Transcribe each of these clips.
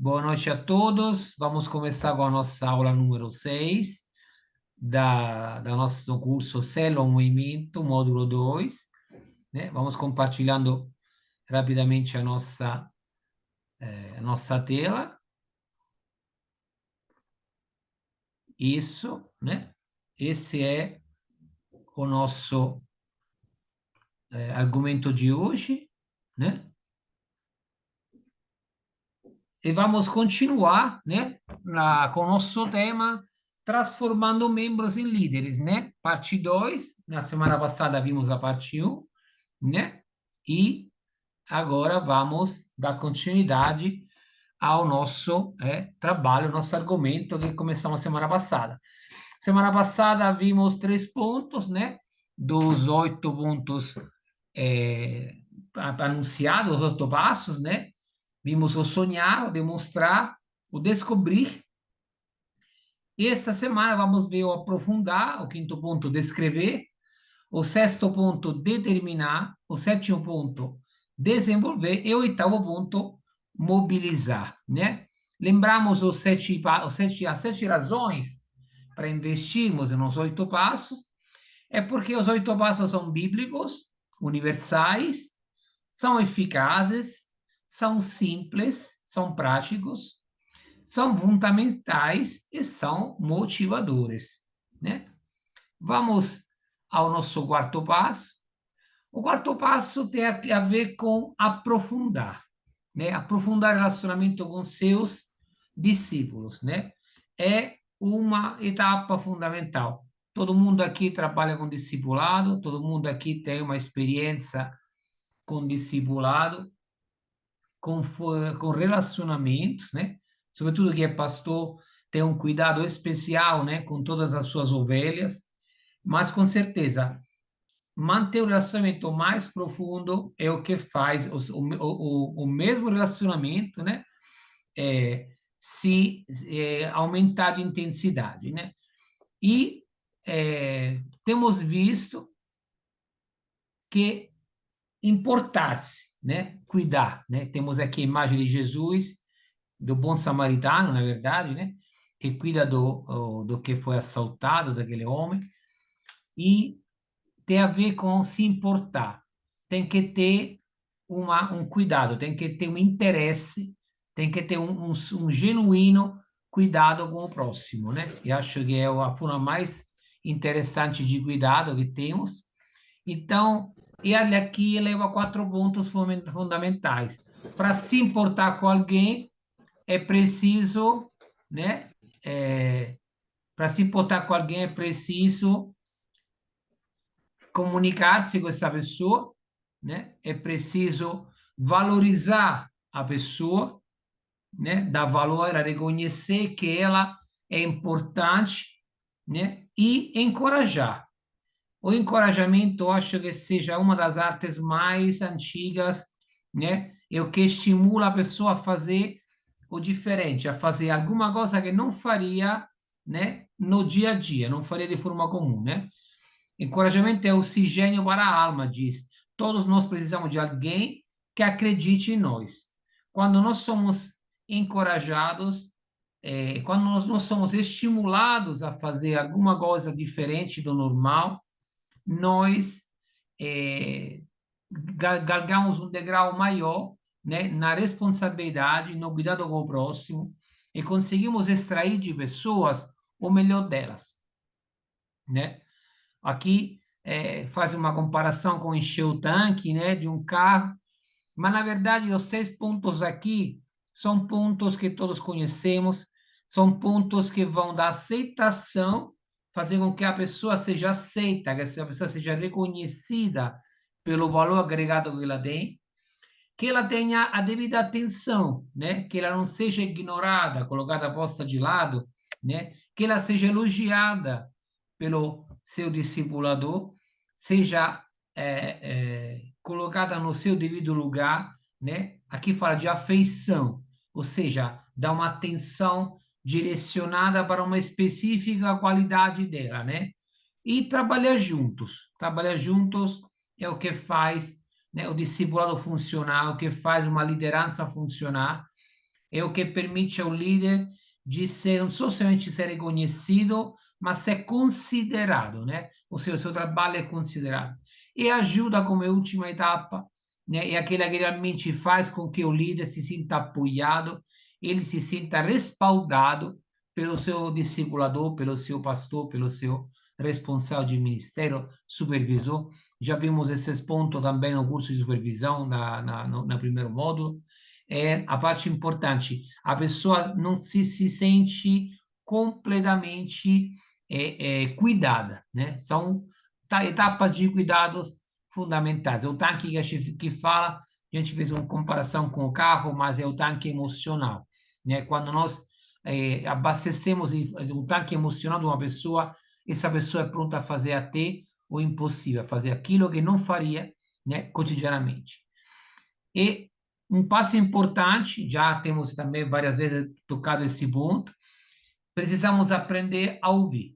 Boa noite a todos. Vamos começar com a nossa aula número 6 da nosso curso Célula Movimento, módulo 2, né? Vamos compartilhando rapidamente a nossa tela. Isso, né? Esse é o nosso argumento de hoje, né? E vamos continuar, né, com o nosso tema transformando membros em líderes, né? Parte 2. Na semana passada vimos a parte 1, né? E agora vamos dar continuidade ao nosso trabalho, nosso argumento que começamos semana passada. Semana passada vimos 3 pontos, né? Dos 8 pontos é, anunciados, os 8 passos, né? Vimos o sonhar, o demonstrar, o descobrir. E esta semana vamos ver o aprofundar, o quinto ponto, descrever, o sexto ponto, determinar, o sétimo ponto, desenvolver e o oitavo ponto, mobilizar, né? Lembramos as 7 razões para investirmos nos 8 passos, é porque os 8 passos são bíblicos, universais, são eficazes, são simples, são práticos, são fundamentais e são motivadores, né? Vamos ao nosso quarto passo. O quarto passo tem a ver com aprofundar, né? Aprofundar relacionamento com seus discípulos, né? É uma etapa fundamental. Todo mundo aqui trabalha com discipulado, todo mundo aqui tem uma experiência com discipulado, com relacionamentos, né? Sobretudo que é pastor, tem um cuidado especial, né, com todas as suas ovelhas, mas com certeza manter o relacionamento mais profundo é o que faz o mesmo relacionamento, né, se aumentar de intensidade, né? E temos visto que importar-se, né, cuidar, né? Temos aqui a imagem de Jesus, do bom samaritano, na verdade, né? Que cuida do que foi assaltado, daquele homem, e tem a ver com se importar. Tem que ter um cuidado, tem que ter um interesse, tem que ter um genuíno cuidado com o próximo, né? E acho que é a forma mais interessante de cuidado que temos. Então, ele aqui leva 4 pontos fundamentais. Para se importar com alguém, é preciso, né? Para se importar com alguém, é preciso comunicar-se com essa pessoa, né? É preciso valorizar a pessoa, né? Dar valor, a reconhecer que ela é importante, né? E encorajar. O encorajamento, eu acho que seja uma das artes mais antigas, né? É o que estimula a pessoa a fazer o diferente, a fazer alguma coisa que não faria, né, no dia a dia, não faria de forma comum, né? Encorajamento é oxigênio para a alma, diz. Todos nós precisamos de alguém que acredite em nós. Quando nós somos encorajados, quando nós não somos estimulados a fazer alguma coisa diferente do normal, nós galgamos um degrau maior, né, na responsabilidade, no cuidado com o próximo, e conseguimos extrair de pessoas o melhor delas, né? Aqui faz uma comparação com encher o tanque, né, de um carro, mas na verdade os 6 pontos aqui são pontos que todos conhecemos, são pontos que vão da aceitação, fazer com que a pessoa seja aceita, que a pessoa seja reconhecida pelo valor agregado que ela tem, que ela tenha a devida atenção, né? Que ela não seja ignorada, colocada, posta de lado, né? Que ela seja elogiada pelo seu discipulador, seja colocada no seu devido lugar, né? Aqui fala de afeição, ou seja, dá uma atenção direcionada para uma específica qualidade dela, né? E trabalhar juntos. Trabalhar juntos é o que faz, né, o discipulado funcionar, o que faz uma liderança funcionar. é o que permite ao líder de ser, não só somente ser reconhecido, mas ser considerado, né? Ou seja, o seu trabalho é considerado. E ajuda como última etapa, né? É aquela que realmente faz com que o líder se sinta apoiado, ele se sinta respaldado pelo seu discipulador, pelo seu pastor, pelo seu responsável de ministério, supervisor. Já vimos esses pontos também no curso de supervisão, no primeiro módulo. É a parte importante. A pessoa não se sente completamente cuidada, né? São etapas de cuidados fundamentais. É o tanque que a gente que fala, a gente fez uma comparação com o carro, mas é o tanque emocional, né? Quando nós abastecemos o tanque emocional de uma pessoa, essa pessoa é pronta a fazer até o impossível, a fazer aquilo que não faria, né, cotidianamente. E um passo importante, já temos também várias vezes tocado esse ponto, precisamos aprender a ouvir,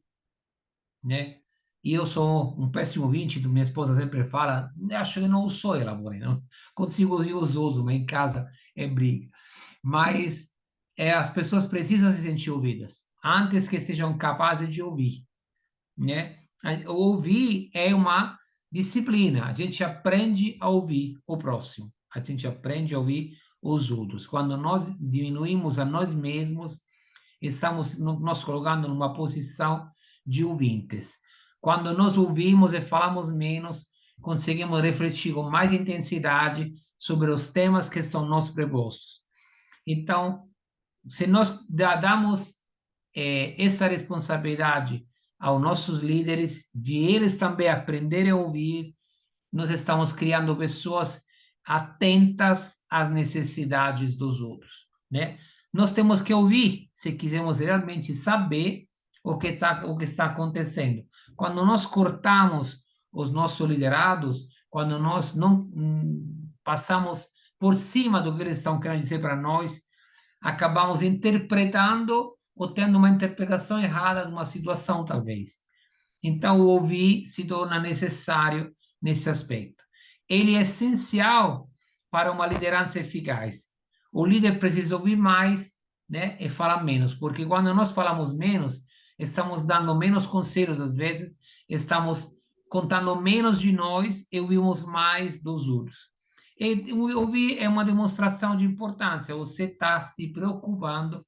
né? E eu sou um péssimo ouvinte, minha esposa sempre fala, acho que não sou ela, porém, não consigo ouvir os outros, mas em casa é briga. Mas as pessoas precisam se sentir ouvidas, antes que sejam capazes de ouvir, né? Ouvir é uma disciplina. A gente aprende a ouvir o próximo. A gente aprende a ouvir os outros. Quando nós diminuímos a nós mesmos, estamos nos colocando numa posição de ouvintes. Quando nós ouvimos e falamos menos, conseguimos refletir com mais intensidade sobre os temas que são nos propostos. Então, se nós damos essa responsabilidade aos nossos líderes, de eles também aprenderem a ouvir, nós estamos criando pessoas atentas às necessidades dos outros, né? Nós temos que ouvir se quisermos realmente saber o que está acontecendo. Quando nós cortamos os nossos liderados, quando nós não passamos por cima do que eles estão querendo dizer para nós, acabamos interpretando ou tendo uma interpretação errada de uma situação, talvez. Então, o ouvir se torna necessário nesse aspecto. Ele é essencial para uma liderança eficaz. O líder precisa ouvir mais, né, e falar menos, porque quando nós falamos menos, estamos dando menos conselhos às vezes, estamos contando menos de nós e ouvimos mais dos outros. E ouvir é uma demonstração de importância, você está se preocupando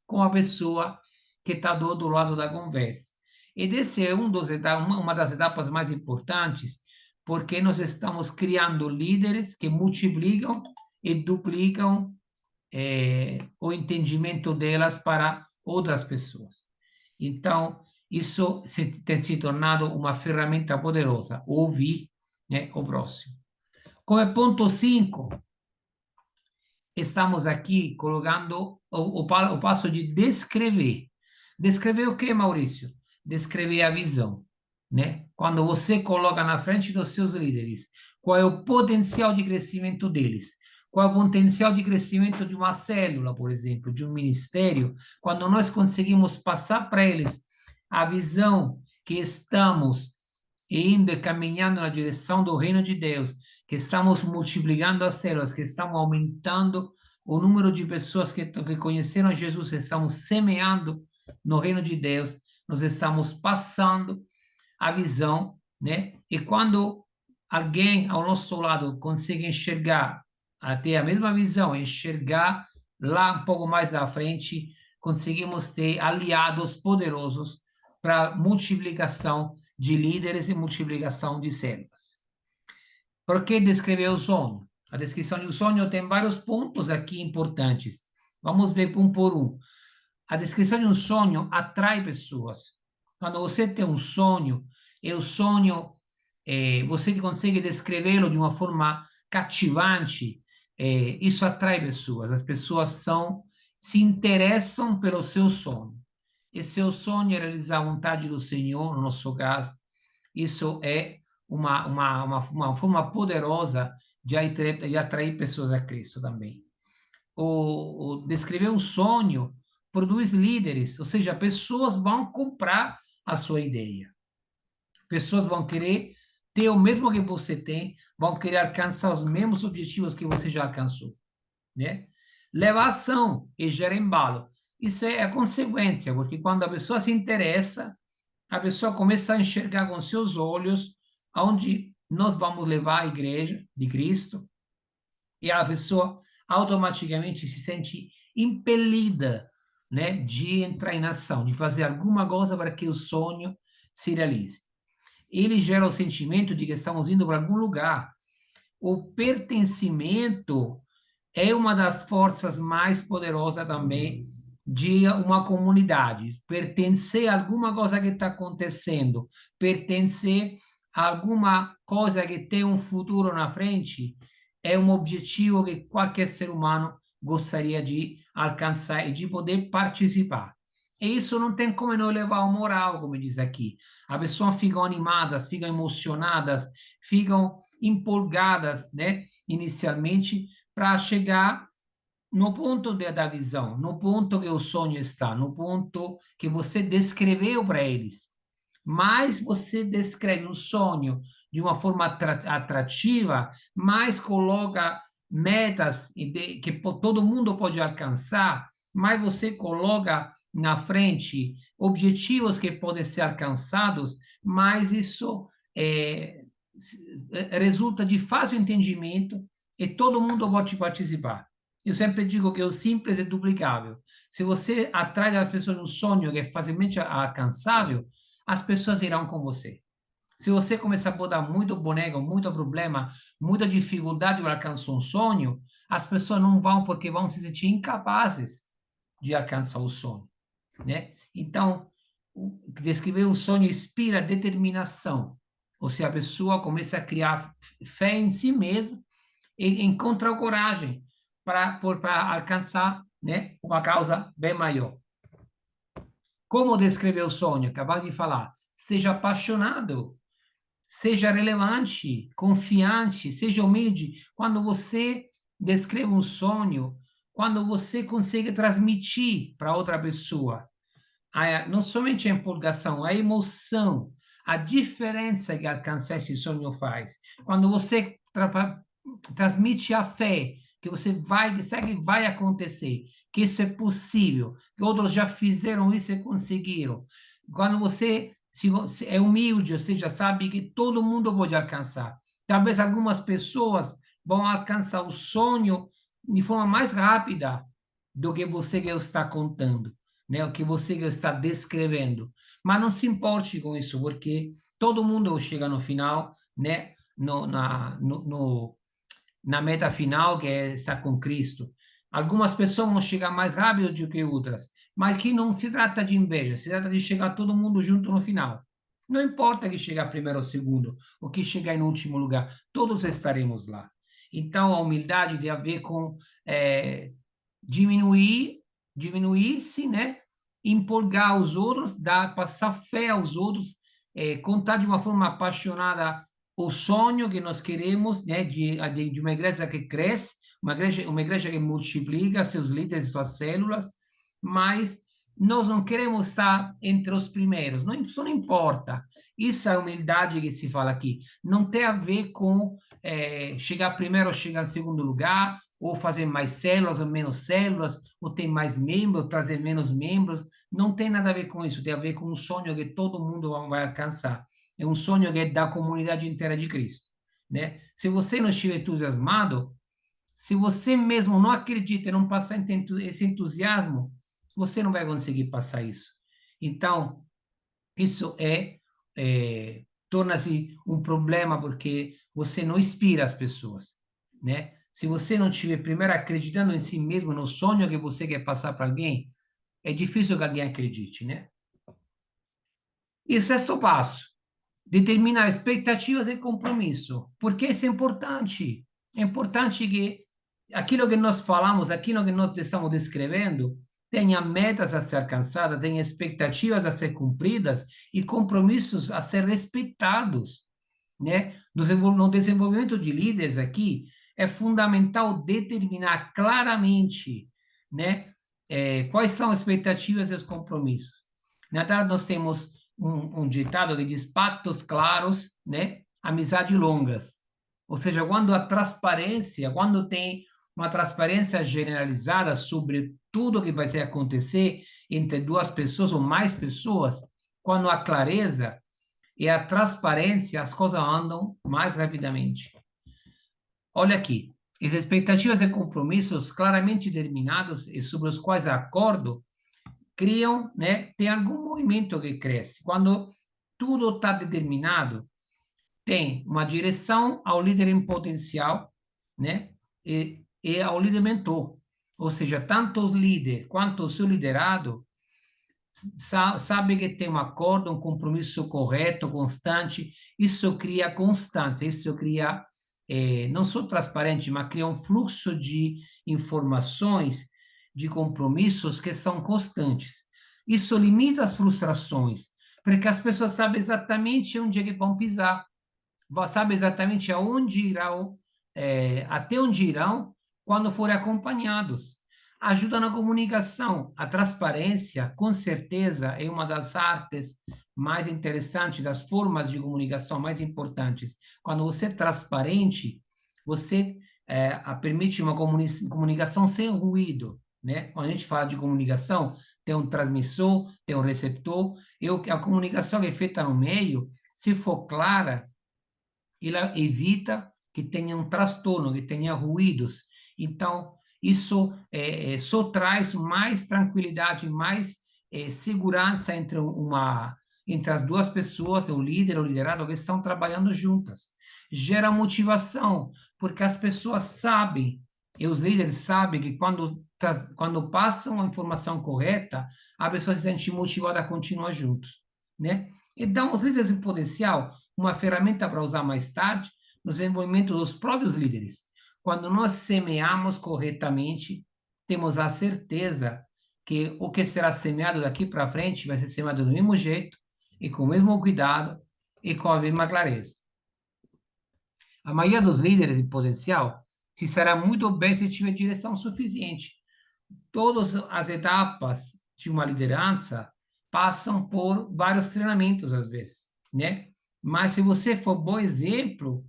com a pessoa que está do outro lado da conversa. E esse é uma das etapas mais importantes, porque nós estamos criando líderes que multiplicam e duplicam o entendimento delas para outras pessoas. Então, isso tem se tornado uma ferramenta poderosa, ouvir, né, o próximo. Come ponto 5, estamos aqui colocando o passo de descrever. Descrever o que, Maurício? Descrever a visão, né? Quando você coloca na frente dos seus líderes qual é o potencial de crescimento deles, qual é o potencial de crescimento de uma célula, por exemplo, de um ministério, quando nós conseguimos passar para eles a visão que estamos indo e caminhando na direção do reino de Deus, que estamos multiplicando as células, que estamos aumentando o número de pessoas que conheceram Jesus, estamos semeando no reino de Deus, nós estamos passando a visão, né? E quando alguém ao nosso lado consegue enxergar, ter a mesma visão, enxergar lá um pouco mais à frente, conseguimos ter aliados poderosos para multiplicação de líderes e multiplicação de células. Por que descrever o sonho? A descrição do sonho tem vários pontos aqui importantes. Vamos ver um por um. A descrição de um sonho atrai pessoas. Quando você tem um sonho, e o sonho, você consegue descrevê-lo de uma forma cativante, isso atrai pessoas. As pessoas se interessam pelo seu sonho. E seu sonho é realizar a vontade do Senhor, no nosso caso. Isso é uma forma poderosa de atrair pessoas a Cristo também. O descrever um sonho produz líderes, ou seja, pessoas vão comprar a sua ideia. Pessoas vão querer ter o mesmo que você tem, vão querer alcançar os mesmos objetivos que você já alcançou, né? leva a ação e gera embalo. Isso é a consequência, porque quando a pessoa se interessa, a pessoa começa a enxergar com seus olhos aonde nós vamos levar a igreja de Cristo, e a pessoa automaticamente se sente impelida, né, de entrar em ação, de fazer alguma coisa para que o sonho se realize. Ele gera o sentimento de que estamos indo para algum lugar. O pertencimento é uma das forças mais poderosas também de uma comunidade. Pertencer a alguma coisa que está acontecendo, pertencer a alguma coisa que tem um futuro na frente, é um objetivo que qualquer ser humano gostaria de alcançar e de poder participar. E isso não tem como não levar ao moral, como diz aqui. As pessoas ficam animadas, ficam emocionadas, ficam empolgadas, né, inicialmente, para chegar no ponto da visão, no ponto que o sonho está, no ponto que você descreveu para eles. Mais você descreve um sonho de uma forma atrativa, mais coloca metas que todo mundo pode alcançar, mais você coloca na frente objetivos que podem ser alcançados, mais isso resulta de fácil entendimento e todo mundo pode participar. Eu sempre digo que o simples é duplicável. Se você atrai as pessoas um sonho que é facilmente alcançável, as pessoas irão com você. Se você começar a botar muito boneco, muito problema, muita dificuldade para alcançar um sonho, as pessoas não vão porque vão se sentir incapazes de alcançar o sonho, né? Então, descrever um sonho inspira determinação. Ou seja, a pessoa começa a criar fé em si mesma e encontra coragem para alcançar, né, uma causa bem maior. Como descrever o sonho? Acabei de falar. Seja apaixonado, seja relevante, confiante, seja humilde. Quando você descreve um sonho, quando você consegue transmitir para outra pessoa, não somente a empolgação, a emoção, a diferença que alcançar esse sonho faz. Quando você transmite a fé que você vai, que sabe que vai acontecer, que isso é possível, que outros já fizeram isso e conseguiram. Quando você é humilde, ou seja, sabe que todo mundo pode alcançar. Talvez algumas pessoas vão alcançar o sonho de forma mais rápida do que você que está contando, né? O que você que está descrevendo. Mas não se importe com isso, porque todo mundo chega no final, né? Na meta final, que é estar com Cristo. Algumas pessoas vão chegar mais rápido do que outras, mas que não se trata de inveja, se trata de chegar todo mundo junto no final. Não importa que chegar primeiro ou segundo, ou que chegar em último lugar, todos estaremos lá. Então, a humildade tem a ver com diminuir-se, né? Empolgar os outros, passar fé aos outros, contar de uma forma apaixonada o sonho que nós queremos, né? De uma igreja que cresce, uma igreja que multiplica seus líderes, suas células, mas nós não queremos estar entre os primeiros, não, isso não importa. Isso é a humildade que se fala aqui. Não tem a ver com chegar primeiro ou chegar em segundo lugar, ou fazer mais células ou menos células, ou ter mais membros, trazer menos membros. Não tem nada a ver com isso, tem a ver com um sonho que todo mundo vai alcançar. É um sonho que é da comunidade inteira de Cristo, né? Se você não estiver entusiasmado, se você mesmo não acredita e não passar esse entusiasmo, você não vai conseguir passar isso. Então, isso torna-se um problema porque você não inspira as pessoas, né? Se você não estiver primeiro acreditando em si mesmo, no sonho que você quer passar para alguém, é difícil que alguém acredite, né? E o sexto passo, determinar expectativas e compromisso. Porque isso é importante. É importante que aquilo que nós falamos, aquilo que nós estamos descrevendo, tenha metas a ser alcançadas, tenha expectativas a ser cumpridas e compromissos a ser respeitados, né? No desenvolvimento de líderes aqui, é fundamental determinar claramente, né, quais são as expectativas e os compromissos. Na verdade, nós temos um ditado que diz pactos claros, né, amizade longas. Ou seja, quando a transparência, quando tem uma transparência generalizada sobre tudo que vai acontecer entre duas pessoas ou mais pessoas, quando há clareza e a transparência, as coisas andam mais rapidamente. Olha aqui, as expectativas e compromissos claramente determinados e sobre os quais acordo criam, né, tem algum movimento que cresce. Quando tudo está determinado, tem uma direção ao líder em potencial, né, e ao líder mentor. Ou seja, tanto o líder quanto o seu liderado sabe que tem um acordo, um compromisso correto, constante. Isso cria constância, isso cria não só transparente, mas cria um fluxo de informações, de compromissos que são constantes. Isso limita as frustrações, porque as pessoas sabem exatamente onde é que vão pisar, sabe exatamente aonde irão, até onde irão quando forem acompanhados. Ajuda na comunicação. A transparência, com certeza, é uma das artes mais interessantes, das formas de comunicação mais importantes. Quando você é transparente, você permite uma comunicação sem ruído, né? Quando a gente fala de comunicação, tem um transmissor, tem um receptor, e a comunicação que é feita no meio, se for clara, ela evita que tenha um transtorno, que tenha ruídos. Então, isso só traz mais tranquilidade, mais segurança entre as duas pessoas, o líder ou o liderado, que estão trabalhando juntas. Gera motivação, porque as pessoas sabem, e os líderes sabem que quando passam a informação correta, a pessoa se sente motivada a continuar juntos, né? E dá aos líderes em potencial uma ferramenta para usar mais tarde no desenvolvimento dos próprios líderes. Quando nós semeamos corretamente, temos a certeza que o que será semeado daqui para frente vai ser semeado do mesmo jeito e com o mesmo cuidado e com a mesma clareza. A maioria dos líderes em potencial se será muito bem se tiver direção suficiente. Todas as etapas de uma liderança passam por vários treinamentos, às vezes, né? Mas se você for bom exemplo,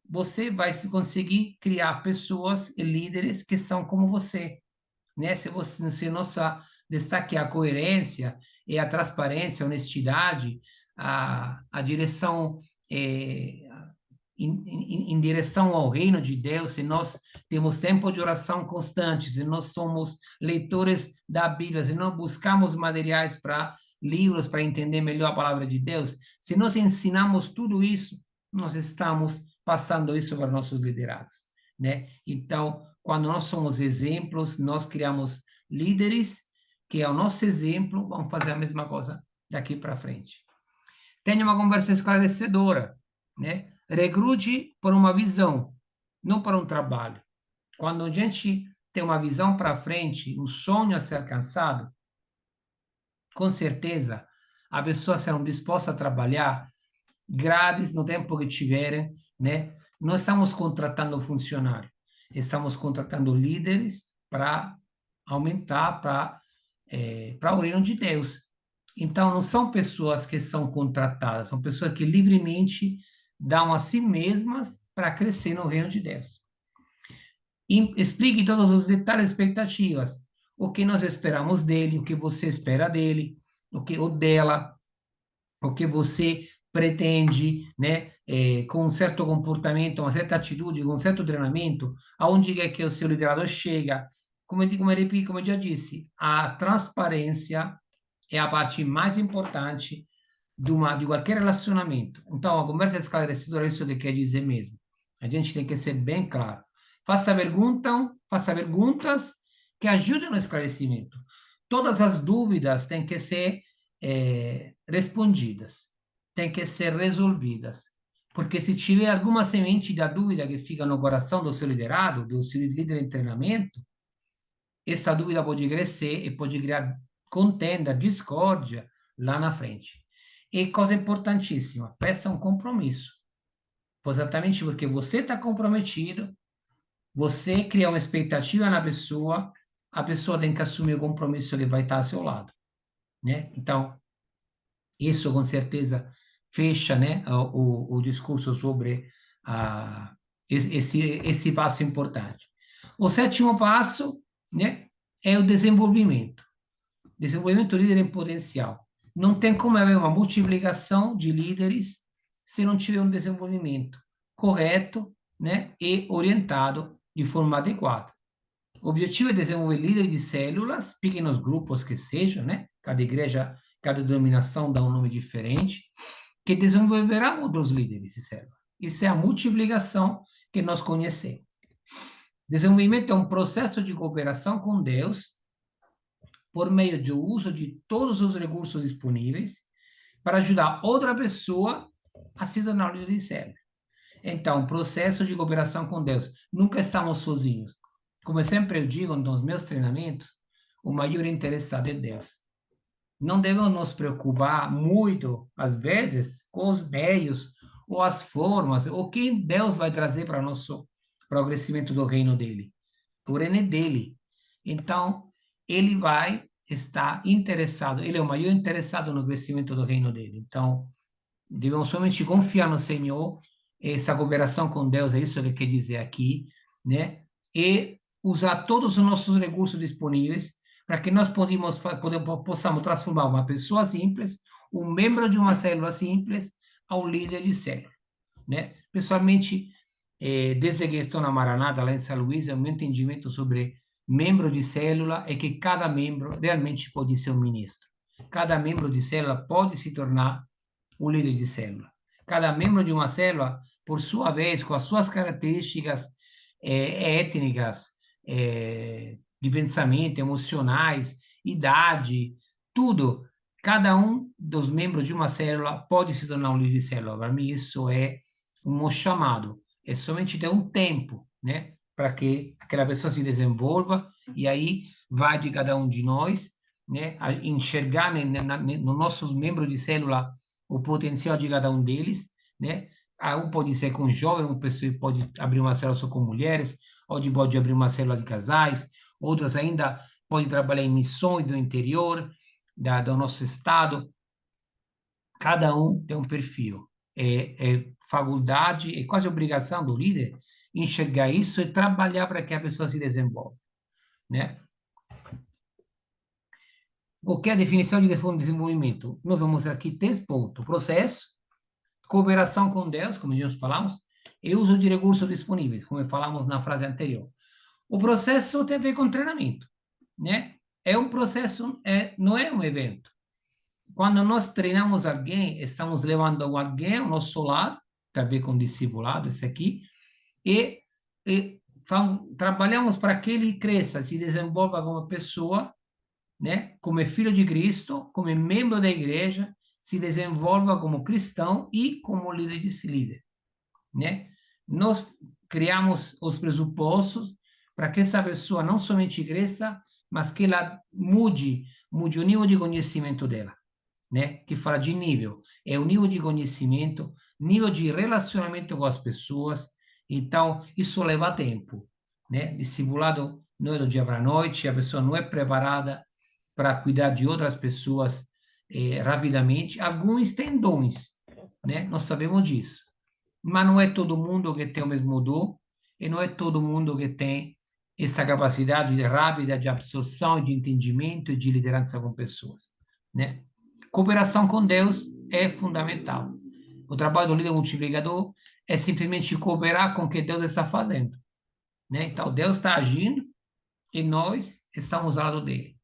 você vai conseguir criar pessoas e líderes que são como você, né? Se nossa destaque a coerência e a transparência, a honestidade, a direção é, em direção ao reino de Deus, se nós temos tempo de oração constante, se nós somos leitores da Bíblia, se nós buscamos materiais para livros para entender melhor a palavra de Deus, se nós ensinamos tudo isso, nós estamos passando isso para nossos liderados, né? Então, quando nós somos exemplos, nós criamos líderes que, ao nosso exemplo, vão fazer a mesma coisa daqui para frente. Tenha uma conversa esclarecedora, né? Recrute por uma visão, não para um trabalho. Quando a gente tem uma visão para frente, um sonho a ser alcançado, com certeza a pessoa será disposta a trabalhar grátis no tempo que tiverem, né? Não estamos contratando funcionário, estamos contratando líderes para aumentar para o reino de Deus. Então, não são pessoas que são contratadas, são pessoas que livremente dão a si mesmas para crescer no reino de Deus. Explique todos os detalhes e expectativas. O que nós esperamos dele, o que você espera dele, o dela, o que você pretende, né? Com um certo comportamento, uma certa atitude, com um certo treinamento, aonde é que o seu liderador chega. Como eu já disse, a transparência é a parte mais importante de qualquer relacionamento. Então, a conversa esclarecedora é isso que quer dizer mesmo. A gente tem que ser bem claro. Faça perguntas que ajudem no esclarecimento. Todas as dúvidas têm que ser respondidas, têm que ser resolvidas. Porque se tiver alguma semente da dúvida que fica no coração do seu liderado, do seu líder em treinamento, essa dúvida pode crescer e pode criar contenda, discórdia lá na frente. E coisa importantíssima, peça um compromisso. Exatamente porque você está comprometido, você cria uma expectativa na pessoa, a pessoa tem que assumir o compromisso que vai estar ao seu lado, né? Então, isso com certeza fecha, né, o discurso sobre esse passo importante. O sétimo passo, né, é o desenvolvimento. Desenvolvimento do líder em potencial. Não tem como haver uma multiplicação de líderes se não tiver um desenvolvimento correto, né, e orientado de forma adequada. O objetivo é desenvolver líderes de células, pequenos grupos que sejam, né? Cada igreja, cada denominação dá um nome diferente, que desenvolverá outros líderes de célula. Isso é a multiplicação que nós conhecemos. Desenvolvimento é um processo de cooperação com Deus por meio do uso de todos os recursos disponíveis para ajudar outra pessoa a se tornar um líder de célula. Então, processo de cooperação com Deus. Nunca estamos sozinhos. Como sempre eu digo nos meus treinamentos, o maior interessado é Deus. Não devemos nos preocupar muito, às vezes, com os meios ou as formas, ou quem Deus vai trazer para o crescimento do reino dele. O reino é dele. Então, ele vai estar interessado, ele é o maior interessado no crescimento do reino dele. Então, devemos somente confiar no Senhor, essa cooperação com Deus, é isso que quer dizer aqui, né? E usar todos os nossos recursos disponíveis para que nós possamos transformar uma pessoa simples, um membro de uma célula simples, a um líder de célula, né? Pessoalmente, desde que estou na Maranata, lá em São Luís, o meu entendimento sobre membro de célula é que cada membro realmente pode ser um ministro. Cada membro de célula pode se tornar um líder de célula. Cada membro de uma célula, por sua vez, com as suas características étnicas, de pensamento, emocionais, idade, tudo, cada um dos membros de uma célula pode se tornar um líder de célula. Para mim, isso é um chamado. É somente ter um tempo, né, para que aquela pessoa se desenvolva e aí vai de cada um de nós, né, a enxergar nos nossos membros de célula o potencial de cada um deles, né? Um pode ser com jovens, uma pessoa pode abrir uma célula só com mulheres, outro pode abrir uma célula de casais, outras ainda podem trabalhar em missões do interior do nosso estado. Cada um tem um perfil. É faculdade, é quase obrigação do líder enxergar isso e trabalhar para que a pessoa se desenvolva, né? O que é a definição de desenvolvimento? Nós vamos aqui 3 pontos. Processo, cooperação com Deus, como nós falamos, e uso de recursos disponíveis, como falamos na frase anterior. O processo tem a ver com treinamento, né? É um processo, não é um evento. Quando nós treinamos alguém, estamos levando alguém ao nosso lado, tem a ver com discipulado, esse aqui, e trabalhamos para que ele cresça, se desenvolva como pessoa, né? Como filho de Cristo, como membro da igreja, se desenvolva como cristão e como líder, né? Nós criamos os pressupostos para que essa pessoa não somente cresça, mas que ela mude o nível de conhecimento dela, né? Que fala de nível, é o nível de conhecimento, nível de relacionamento com as pessoas. Então, isso leva tempo, né? Discipulado não é do dia para a noite, a pessoa não é preparada para cuidar de outras pessoas rapidamente. Alguns têm dons, né? Nós sabemos disso. Mas não é todo mundo que tem o mesmo dom e não é todo mundo que tem essa capacidade rápida de absorção, de entendimento e de liderança com pessoas, né? Cooperação com Deus é fundamental. O trabalho do líder multiplicador é simplesmente cooperar com o que Deus está fazendo, né? Então, Deus está agindo e nós estamos ao lado dele.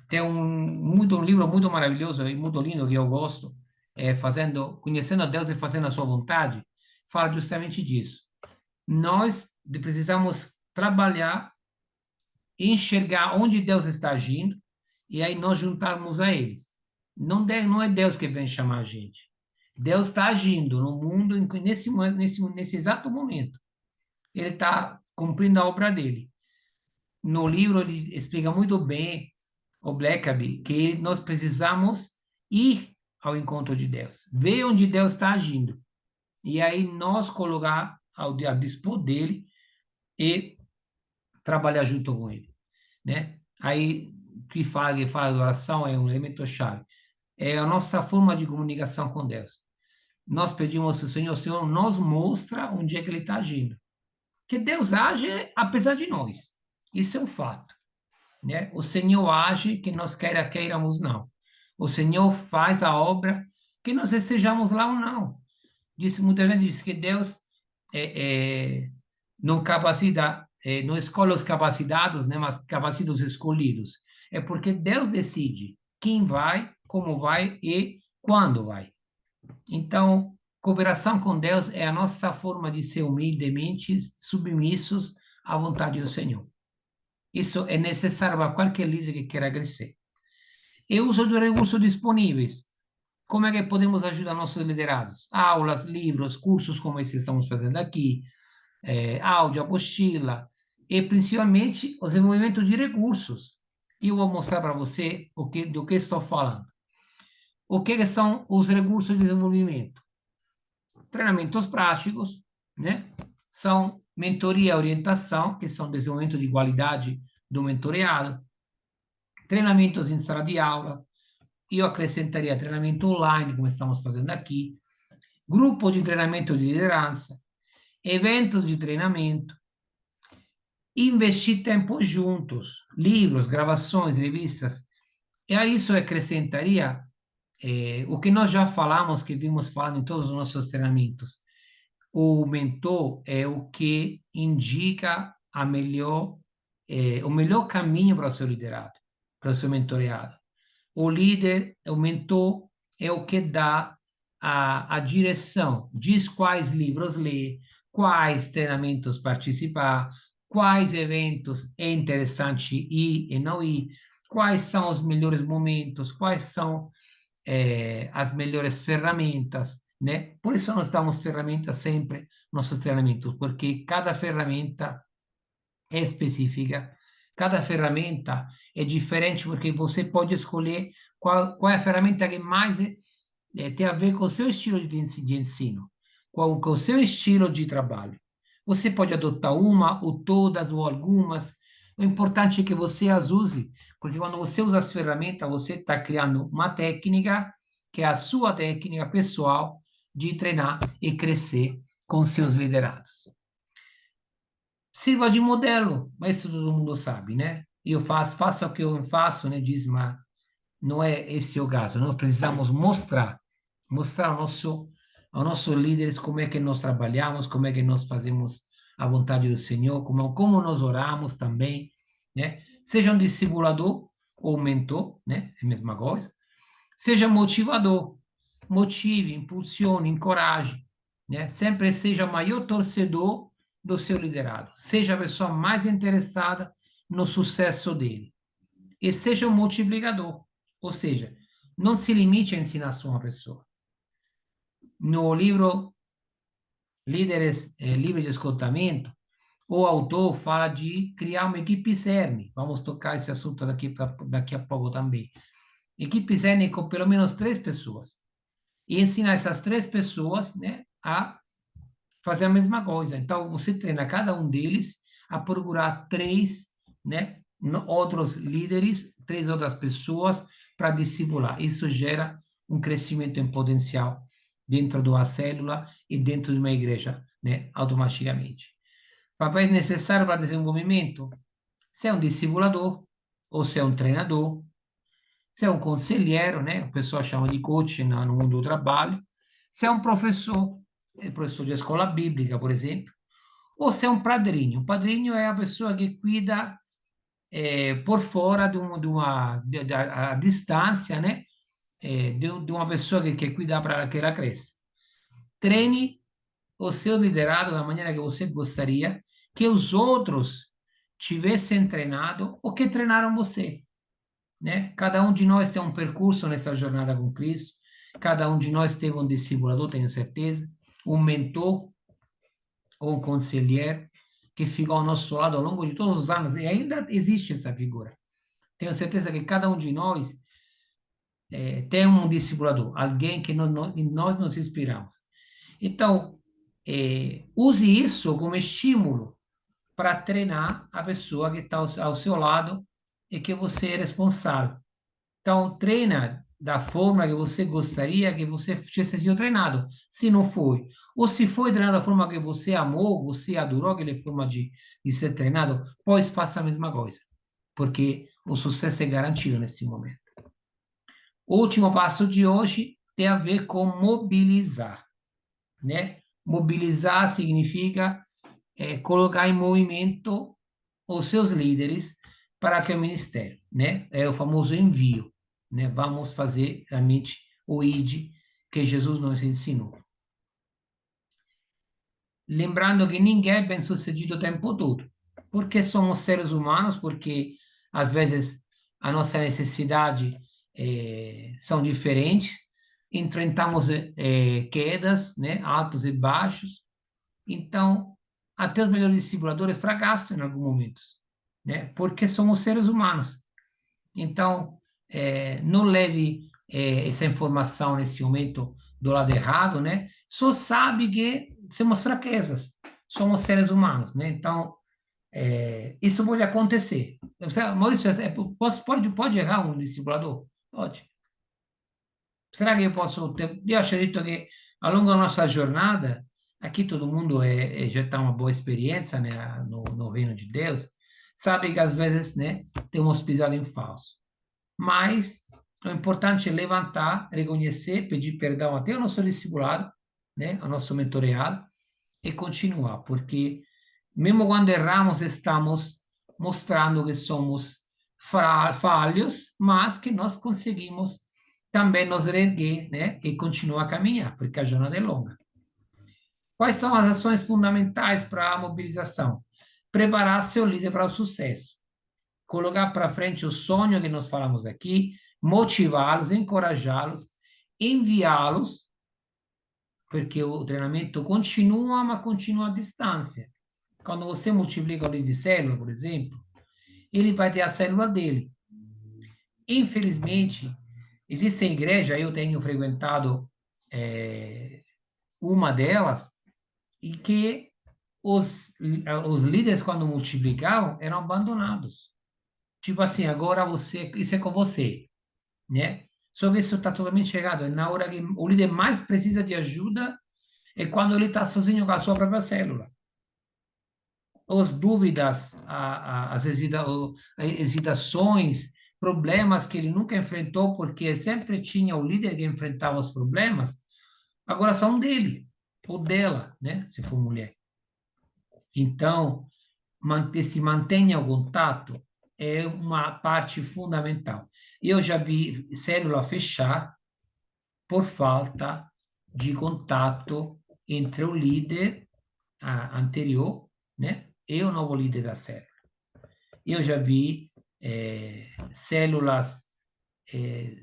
Tem um livro muito maravilhoso e muito lindo que eu gosto, Conhecendo a Deus e Fazendo a Sua Vontade, fala justamente disso. Nós precisamos trabalhar, enxergar onde Deus está agindo e aí nós juntarmos a eles. Não é Deus que vem chamar a gente. Deus está agindo no mundo nesse exato momento. Ele está cumprindo a obra dele. No livro ele explica muito bem, o Blackaby, que nós precisamos ir ao encontro de Deus, ver onde Deus está agindo, e aí nós colocar ao dispor dele e trabalhar junto com ele, né? Aí que fala de oração é um elemento chave, é a nossa forma de comunicação com Deus. Nós pedimos ao Senhor, o Senhor nos mostra onde é que ele está agindo, que Deus age apesar de nós. Isso é um fato, né? O Senhor age que nós queiramos não. O Senhor faz a obra que nós estejamos lá ou não. Muitas vezes diz que Deus não capacita, não escolhe os capacitados, né, mas capacita os escolhidos. É porque Deus decide quem vai, como vai e quando vai. Então, cooperação com Deus é a nossa forma de ser humildemente submissos à vontade do Senhor. Isso é necessário para qualquer líder que queira crescer. E uso dos recursos disponíveis. Como é que podemos ajudar nossos liderados? Aulas, livros, cursos como esse que estamos fazendo aqui, áudio, apostila, e principalmente o desenvolvimento de recursos. E eu vou mostrar para você do que estou falando. O que são os recursos de desenvolvimento? Treinamentos práticos, né? São mentoria e orientação, que são desenvolvimento de qualidade do mentoreado, treinamentos em sala de aula, eu acrescentaria treinamento online, como estamos fazendo aqui, grupo de treinamento de liderança, eventos de treinamento, investir tempo juntos, livros, gravações, revistas. E a isso acrescentaria o que nós já falamos, que vimos falando em todos os nossos treinamentos. O mentor é o que indica o melhor caminho para o seu liderado, para o seu mentoreado. O líder, o mentor, é o que dá a direção, diz quais livros ler, quais treinamentos participar, quais eventos é interessante ir e não ir, quais são os melhores momentos, quais são as melhores ferramentas, né? Por isso nós damos ferramentas sempre nos nossos treinamentos, porque cada ferramenta é específica, cada ferramenta é diferente, porque você pode escolher qual é a ferramenta que mais tem a ver com o seu estilo de ensino, com o seu estilo de trabalho. Você pode adotar uma, ou todas, ou algumas. O importante é que você as use, porque quando você usa as ferramentas, você está criando uma técnica, que é a sua técnica pessoal de treinar e crescer com seus liderados. Sirva de modelo, mas isso todo mundo sabe, né? E eu faça o que eu faço, né? Diz, mas não é esse o caso. Nós precisamos mostrar aos nossos líderes como é que nós trabalhamos, como é que nós fazemos a vontade do Senhor, como nós oramos também, né? Seja um discipulador ou um mentor, né? É a mesma coisa. Seja motivador, motive, impulsione, encoraje, né? Sempre seja o maior torcedor do seu liderado, seja a pessoa mais interessada no sucesso dele e seja um multiplicador, ou seja, não se limite a ensinar só uma pessoa. No livro Líderes Livre de Esgotamento, o autor fala de criar uma equipe CERN. Vamos tocar esse assunto daqui a pouco também. Equipe CERN com pelo menos 3 pessoas. E ensinar essas 3 pessoas, né, a fazer a mesma coisa. Então, você treina cada um deles a procurar 3, né, outros líderes, 3 outras pessoas para discipular. Isso gera um crescimento em potencial dentro de uma célula e dentro de uma igreja, né, automaticamente. Papéis necessários para desenvolvimento: se é um discipulador, ou se é um treinador, se é um conselheiro, né, o pessoal chama de coach no mundo do trabalho, se é um professor, professor de escola bíblica, por exemplo, ou se é um padrinho. O padrinho é a pessoa que cuida por fora a distância, né? De uma pessoa que quer cuidar para que ela cresça. Treine o seu liderado da maneira que você gostaria que os outros tivessem treinado ou que treinaram você, né? Cada um de nós tem um percurso nessa jornada com Cristo, cada um de nós teve um discipulador, tenho certeza, um mentor ou um conselheiro que ficou ao nosso lado ao longo de todos os anos, e ainda existe essa figura. Tenho certeza que cada um de nós tem um discipulador, alguém que nós nos inspiramos. Então, use isso como estímulo para treinar a pessoa que está ao seu lado e que você é responsável. Então, treina da forma que você gostaria que você tivesse sido treinado, se não foi. Ou se foi treinado da forma que você amou, você adorou aquela forma de ser treinado, pois faça a mesma coisa, porque o sucesso é garantido nesse momento. O último passo de hoje tem a ver com mobilizar, né? Mobilizar significa colocar em movimento os seus líderes para que o ministério, né? É o famoso envio, né? Vamos fazer realmente o ID que Jesus nos ensinou. Lembrando que ninguém é bem-sucedido o tempo todo, porque somos seres humanos, porque às vezes a nossa necessidade são diferentes, enfrentamos quedas, né? Altos e baixos, então até os melhores discipuladores fracassam em alguns momentos, né? Porque somos seres humanos. Então, não leve essa informação nesse momento do lado errado, né? Só sabe que temos fraquezas, somos seres humanos, né? Então, isso pode acontecer. Maurício, pode errar um discipulador? Pode. Será que eu posso ter... Eu acredito que ao longo da nossa jornada, aqui todo mundo já está uma boa experiência, né, no reino de Deus, sabe que às vezes, né, temos pisado em falso. Mas o importante é levantar, reconhecer, pedir perdão até ao nosso discipulado, né, ao nosso mentoreado, e continuar, porque mesmo quando erramos, estamos mostrando que somos falhos, mas que nós conseguimos também nos erguer, né, e continuar a caminhar, porque a jornada é longa. Quais são as ações fundamentais para a mobilização? Preparar seu líder para o sucesso, colocar para frente o sonho que nós falamos aqui, motivá-los, encorajá-los, enviá-los, porque o treinamento continua, mas continua à distância. Quando você multiplica o líder de célula, por exemplo, ele vai ter a célula dele. Infelizmente, existem igrejas, eu tenho frequentado uma delas, e que os líderes, quando multiplicavam, eram abandonados. Tipo assim, agora você, isso é com você, né? Só que isso está totalmente errado. É na hora que o líder mais precisa de ajuda é quando ele está sozinho com a sua própria célula. As dúvidas, hesitações, problemas que ele nunca enfrentou, porque sempre tinha o líder que enfrentava os problemas, agora são dele, ou dela, né? Se for mulher. Então, se mantenha o contato é uma parte fundamental. Eu já vi célula fechar por falta de contato entre o líder anterior, né, e o novo líder da célula. Eu já vi células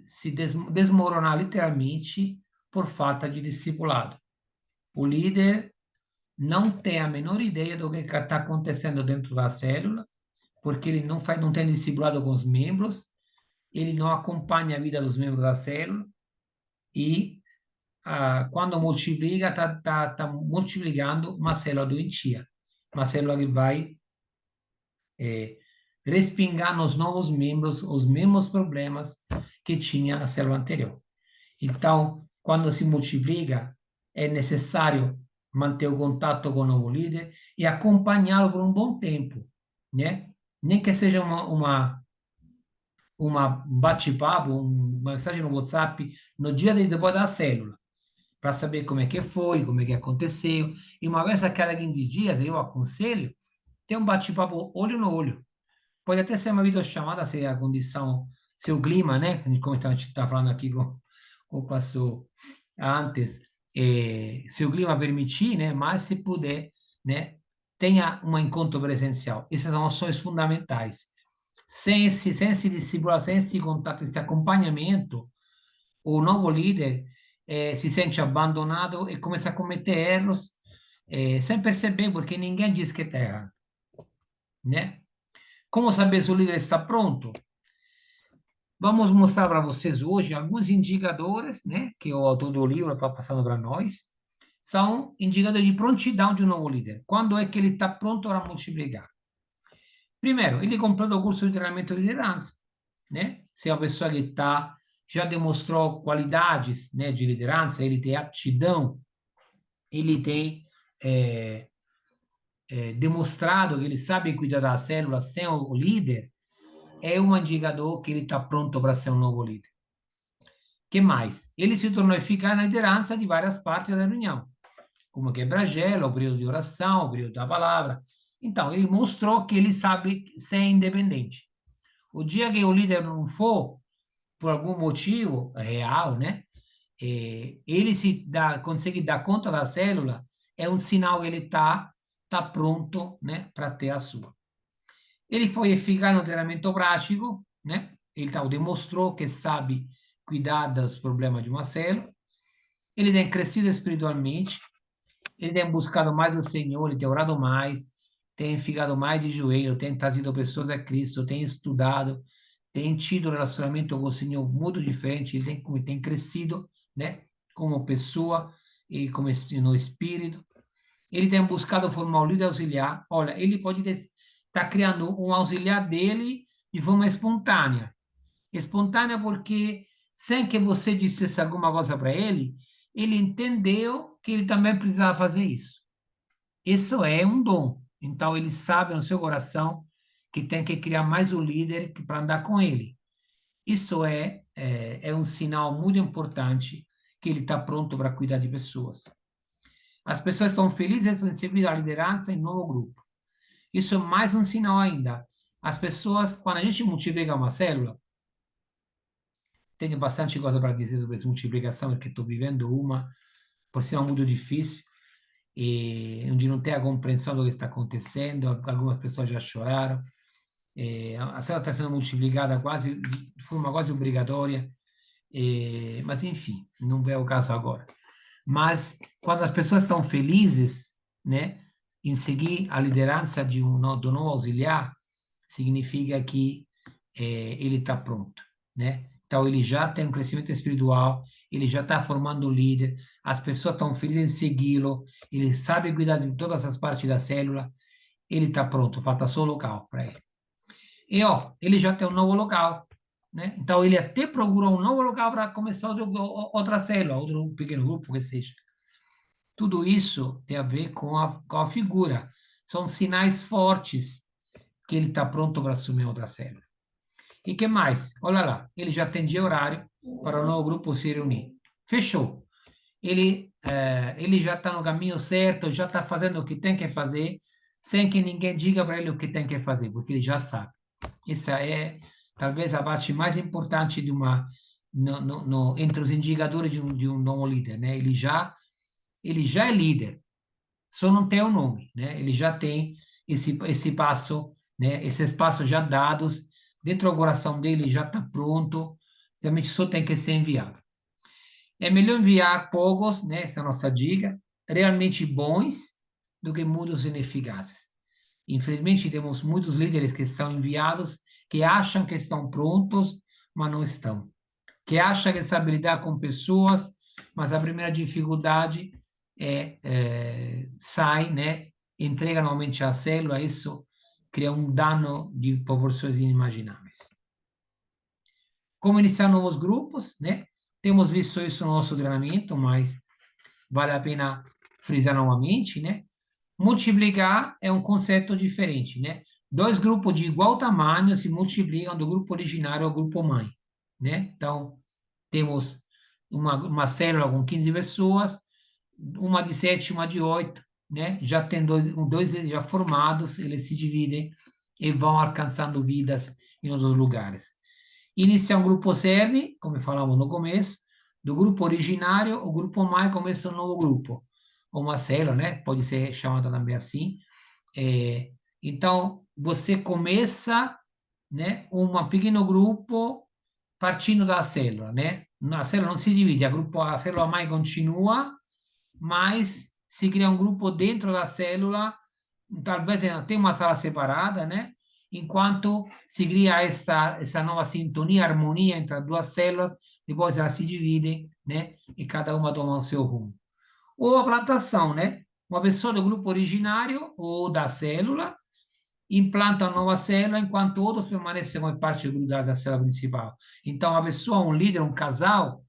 se desmoronar literalmente por falta de discipulado. O líder não tem a menor ideia do que está acontecendo dentro da célula, porque ele não tem discipulado com os membros, ele não acompanha a vida dos membros da célula e quando multiplica, está multiplicando uma célula doentia, uma célula que vai respingar nos novos membros os mesmos problemas que tinha na célula anterior. Então, quando se multiplica, é necessário manter o contato com o novo líder e acompanhá-lo por um bom tempo, né? Nem que seja uma bate-papo, uma mensagem no WhatsApp no dia depois da célula, para saber como é que foi, como é que aconteceu. E uma vez a cada 15 dias, eu aconselho ter um bate-papo olho no olho. Pode até ser uma videochamada, se a condição, se o clima, né? Como a gente está falando aqui com o pastor antes, se o clima permitir, né? Mas se puder, né? Tenha um encontro presencial. Essas são ações fundamentais. Sem esse discípulo, sem esse contato, esse acompanhamento, o novo líder se sente abbandonato e começa a cometer erros sem perceber, porque ninguém diz que está errado, né? Como saber se o líder está pronto? Vamos mostrar para vocês hoje alguns indicadores, né, que o autor do livro está passando para nós. São indicadores de prontidão de um novo líder. Quando é que ele está pronto para multiplicar? Primeiro, ele completa o curso de treinamento de liderança, né? Se é uma pessoa que está já demonstrou qualidades, né, de liderança, ele tem aptidão, ele tem demonstrado que ele sabe cuidar da célula sem o líder, é um indicador que ele está pronto para ser um novo líder. Que mais? Ele se tornou eficaz na liderança de várias partes da reunião, como quebra-gelo, o período de oração, o período da palavra. Então, ele mostrou que ele sabe ser independente. O dia que o líder não for, por algum motivo real, né? Ele se dá, consegue dar conta da célula, é um sinal que ele tá pronto, né, para ter a sua. Ele foi eficaz no treinamento prático, né? Ele demonstrou que sabe cuidar dos problemas de uma célula. Ele tem crescido espiritualmente, ele tem buscado mais o Senhor, ele tem orado mais, tem ficado mais de joelho, tem trazido pessoas a Cristo, tem estudado, tem tido um relacionamento com o Senhor muito diferente, ele tem crescido, né, como pessoa e como no espírito. Ele tem buscado formar um líder auxiliar. Olha, ele pode estar criando um auxiliar dele de forma espontânea. Espontânea porque, sem que você dissesse alguma coisa para ele entendeu que ele também precisava fazer isso. Isso é um dom. Então, ele sabe no seu coração que tem que criar mais um líder para andar com ele. Isso é um sinal muito importante que ele está pronto para cuidar de pessoas. As pessoas estão felizes em seguir a liderança em novo grupo. Isso é mais um sinal ainda. As pessoas, quando a gente multiplica uma célula, tenho bastante coisa para dizer sobre essa multiplicação, porque estou vivendo uma, por ser muito difícil, e onde não tem a compreensão do que está acontecendo, algumas pessoas já choraram. A célula está sendo multiplicada quase de forma quase obrigatória, mas enfim, não é o caso agora. Mas quando as pessoas estão felizes, né, em seguir a liderança do novo auxiliar, significa que ele está pronto, né? Então ele já tem um crescimento espiritual, ele já está formando o líder, as pessoas estão felizes em segui-lo, ele sabe cuidar de todas as partes da célula, ele está pronto, falta só o local para ele. E ó, ele já tem um novo local, né? Então ele até procurou um novo local para começar outra célula, outro pequeno grupo, que seja. Tudo isso tem a ver com a figura. São sinais fortes que ele está pronto para assumir outra célula. E que mais? Olha lá, ele já tem dia horário para o novo grupo se reunir. Fechou. Ele já está no caminho certo, já está fazendo o que tem que fazer, sem que ninguém diga para ele o que tem que fazer, porque ele já sabe. Essa é talvez a parte mais importante de uma entre os indicadores de um novo líder, né? Ele já é líder, só não tem o nome, né? Ele já tem esse passo, né? Esses passos já dados, dentro do coração dele já está pronto, realmente só tem que ser enviado. É melhor enviar poucos, né? Essa é a nossa dica, realmente bons, do que muitos ineficazes. Infelizmente, temos muitos líderes que são enviados que acham que estão prontos, mas não estão. Que acham que sabem lidar com pessoas, mas a primeira dificuldade sai, né? Entrega normalmente a célula, isso cria um dano de proporções inimagináveis. Como iniciar novos grupos, né? Temos visto isso no nosso treinamento, mas vale a pena frisar novamente, né? Multiplicar é um conceito diferente, né? Dois grupos de igual tamanho se multiplicam do grupo originário ao grupo mãe, né? Então, temos uma célula com 15 pessoas, uma de 7, uma de 8, né? Já tem dois já formados, eles se dividem e vão alcançando vidas em outros lugares. Iniciar um grupo cerne, como falamos no começo, do grupo originário, o grupo mãe começa um novo grupo, ou uma célula, né? Pode ser chamada também assim. Então, você começa, né, um pequeno grupo partindo da célula, né? A célula não se divide, a célula mãe continua, mas se cria um grupo dentro da célula, talvez tem uma sala separada, né? Enquanto se cria essa nova sintonia, harmonia entre as duas células, depois elas se dividem, né? E cada uma toma o seu rumo. Ou a plantação, né? Uma pessoa do grupo originário ou da célula implanta uma nova célula, enquanto outros permanecem como parte grudada da célula principal. Então, a pessoa, um líder, um casal,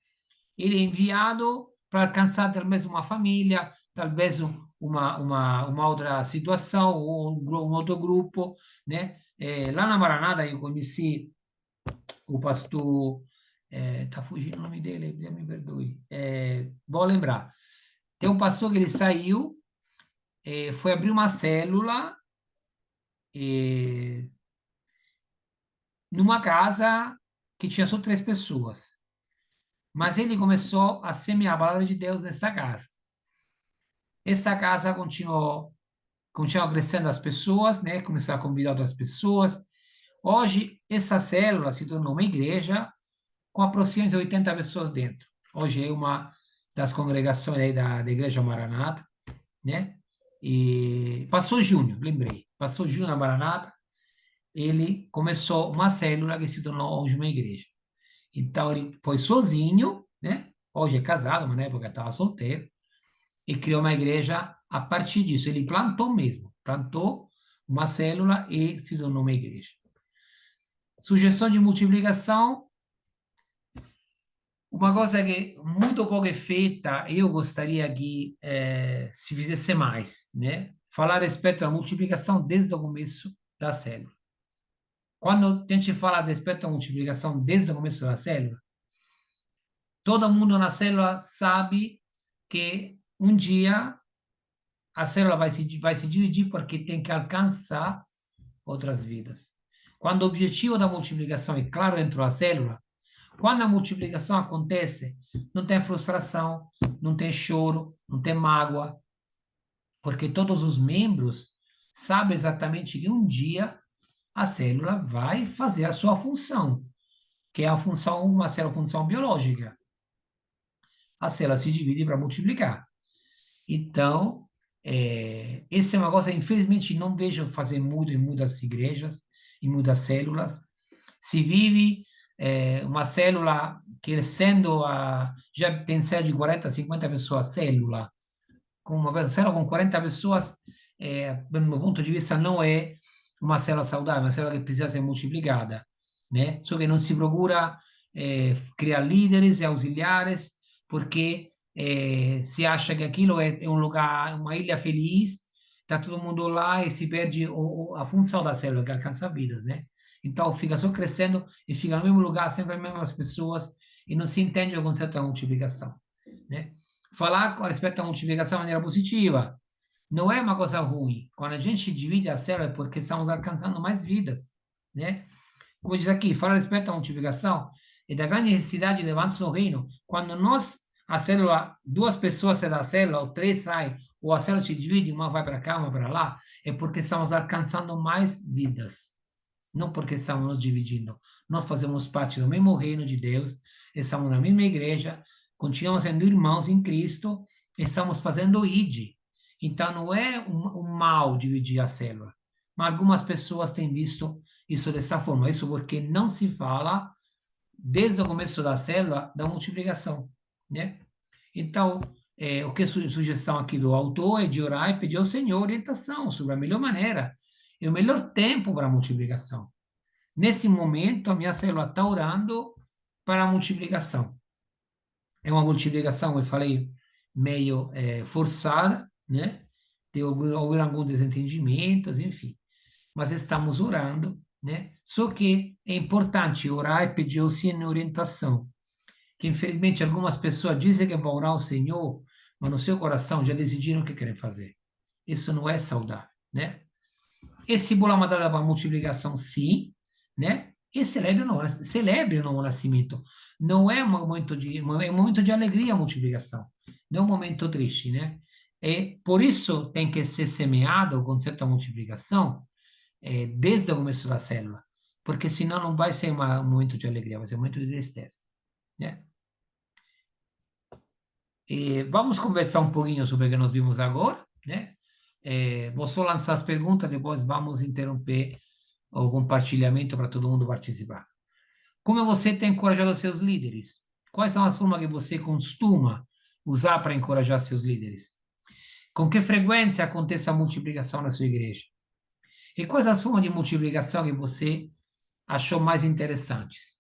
ele é enviado para alcançar talvez uma família, talvez uma outra situação, ou um outro grupo, né? Lá na Maranata eu conheci o pastor, tá fugindo o nome dele, me perdoe, vou lembrar. Tem um pastor que ele saiu, foi abrir uma célula eh, numa casa que tinha só 3 pessoas. Mas ele começou a semear a palavra de Deus nesta casa. Esta casa continuou crescendo as pessoas, né? Começou a convidar outras pessoas. Hoje, essa célula se tornou uma igreja com aproximadamente 80 pessoas dentro. Hoje é uma das congregações aí da Igreja Maranata, né? E Pastor Júnior, lembrei. Pastor Júnior na Maranata, ele começou uma célula que se tornou hoje uma igreja. Então, ele foi sozinho, né? Hoje é casado, mas na época estava solteiro, e criou uma igreja a partir disso. Ele plantou mesmo, plantou uma célula e se tornou uma igreja. Sugestão de multiplicação, uma coisa que muito pouco é feita, eu gostaria que se fizesse mais, né? Falar a respeito da multiplicação desde o começo da célula. Quando a gente fala a respeito da multiplicação desde o começo da célula, todo mundo na célula sabe que um dia a célula vai se dividir porque tem que alcançar outras vidas. Quando o objetivo da multiplicação é claro dentro da célula, quando a multiplicação acontece, não tem frustração, não tem choro, não tem mágoa, porque todos os membros sabem exatamente que um dia a célula vai fazer a sua função, que é a função, uma célula função biológica. A célula se divide para multiplicar. Então, essa é uma coisa, infelizmente, não vejo fazer muito em muitas igrejas, em muitas células. Se vive uma célula crescendo, já tem cerca de 40, 50 pessoas célula. Com uma célula com 40 pessoas, do meu ponto de vista, não é uma célula saudável, uma célula que precisa ser multiplicada, né? Só que não se procura criar líderes e auxiliares, porque se acha que aquilo é um lugar, uma ilha feliz, está todo mundo lá e se perde a função da célula, que alcança vidas, né? Então fica só crescendo e fica no mesmo lugar, sempre as mesmas pessoas, e não se entende o conceito da multiplicação, né? Falar a respeito da multiplicação de maneira positiva não é uma coisa ruim. Quando a gente divide a célula é porque estamos alcançando mais vidas, né? Como diz aqui, falar a respeito da multiplicação e da grande necessidade de avanço no reino. Quando nós, a célula, 2 pessoas saem da célula, ou 3 saem, ou a célula se divide, uma vai para cá, uma para lá, é porque estamos alcançando mais vidas. Não porque estamos nos dividindo. Nós fazemos parte do mesmo reino de Deus, estamos na mesma igreja, continuamos sendo irmãos em Cristo, estamos fazendo o ID. Então, não é um mal dividir a célula. Mas algumas pessoas têm visto isso dessa forma. Isso porque não se fala, desde o começo da célula, da multiplicação, né? Então, o que é sugestão aqui do autor é de orar e pedir ao Senhor orientação sobre a melhor maneira e o melhor tempo para a multiplicação. Nesse momento, a minha célula está orando para a multiplicação. É uma multiplicação, eu falei, meio forçada, né? Houve alguns desentendimentos, enfim. Mas estamos orando, né? Só que é importante orar e pedir ao Senhor orientação. Que infelizmente algumas pessoas dizem que vão orar ao Senhor, mas no seu coração já decidiram o que querem fazer. Isso não é saudável, né? Esse bola madalha para multiplicação, sim, né? E celebre o novo nascimento. Não é um momento de alegria a multiplicação, não é um momento triste, né? E por isso tem que ser semeado o conceito da multiplicação desde o começo da célula, porque senão não vai ser um momento de alegria, vai ser um momento de tristeza, né? E vamos conversar um pouquinho sobre o que nós vimos agora, né? Vou só lançar as perguntas, depois vamos interromper o compartilhamento para todo mundo participar. Como você tem encorajado seus líderes? Quais são as formas que você costuma usar para encorajar seus líderes? Com que frequência acontece a multiplicação na sua igreja? E quais as formas de multiplicação que você achou mais interessantes?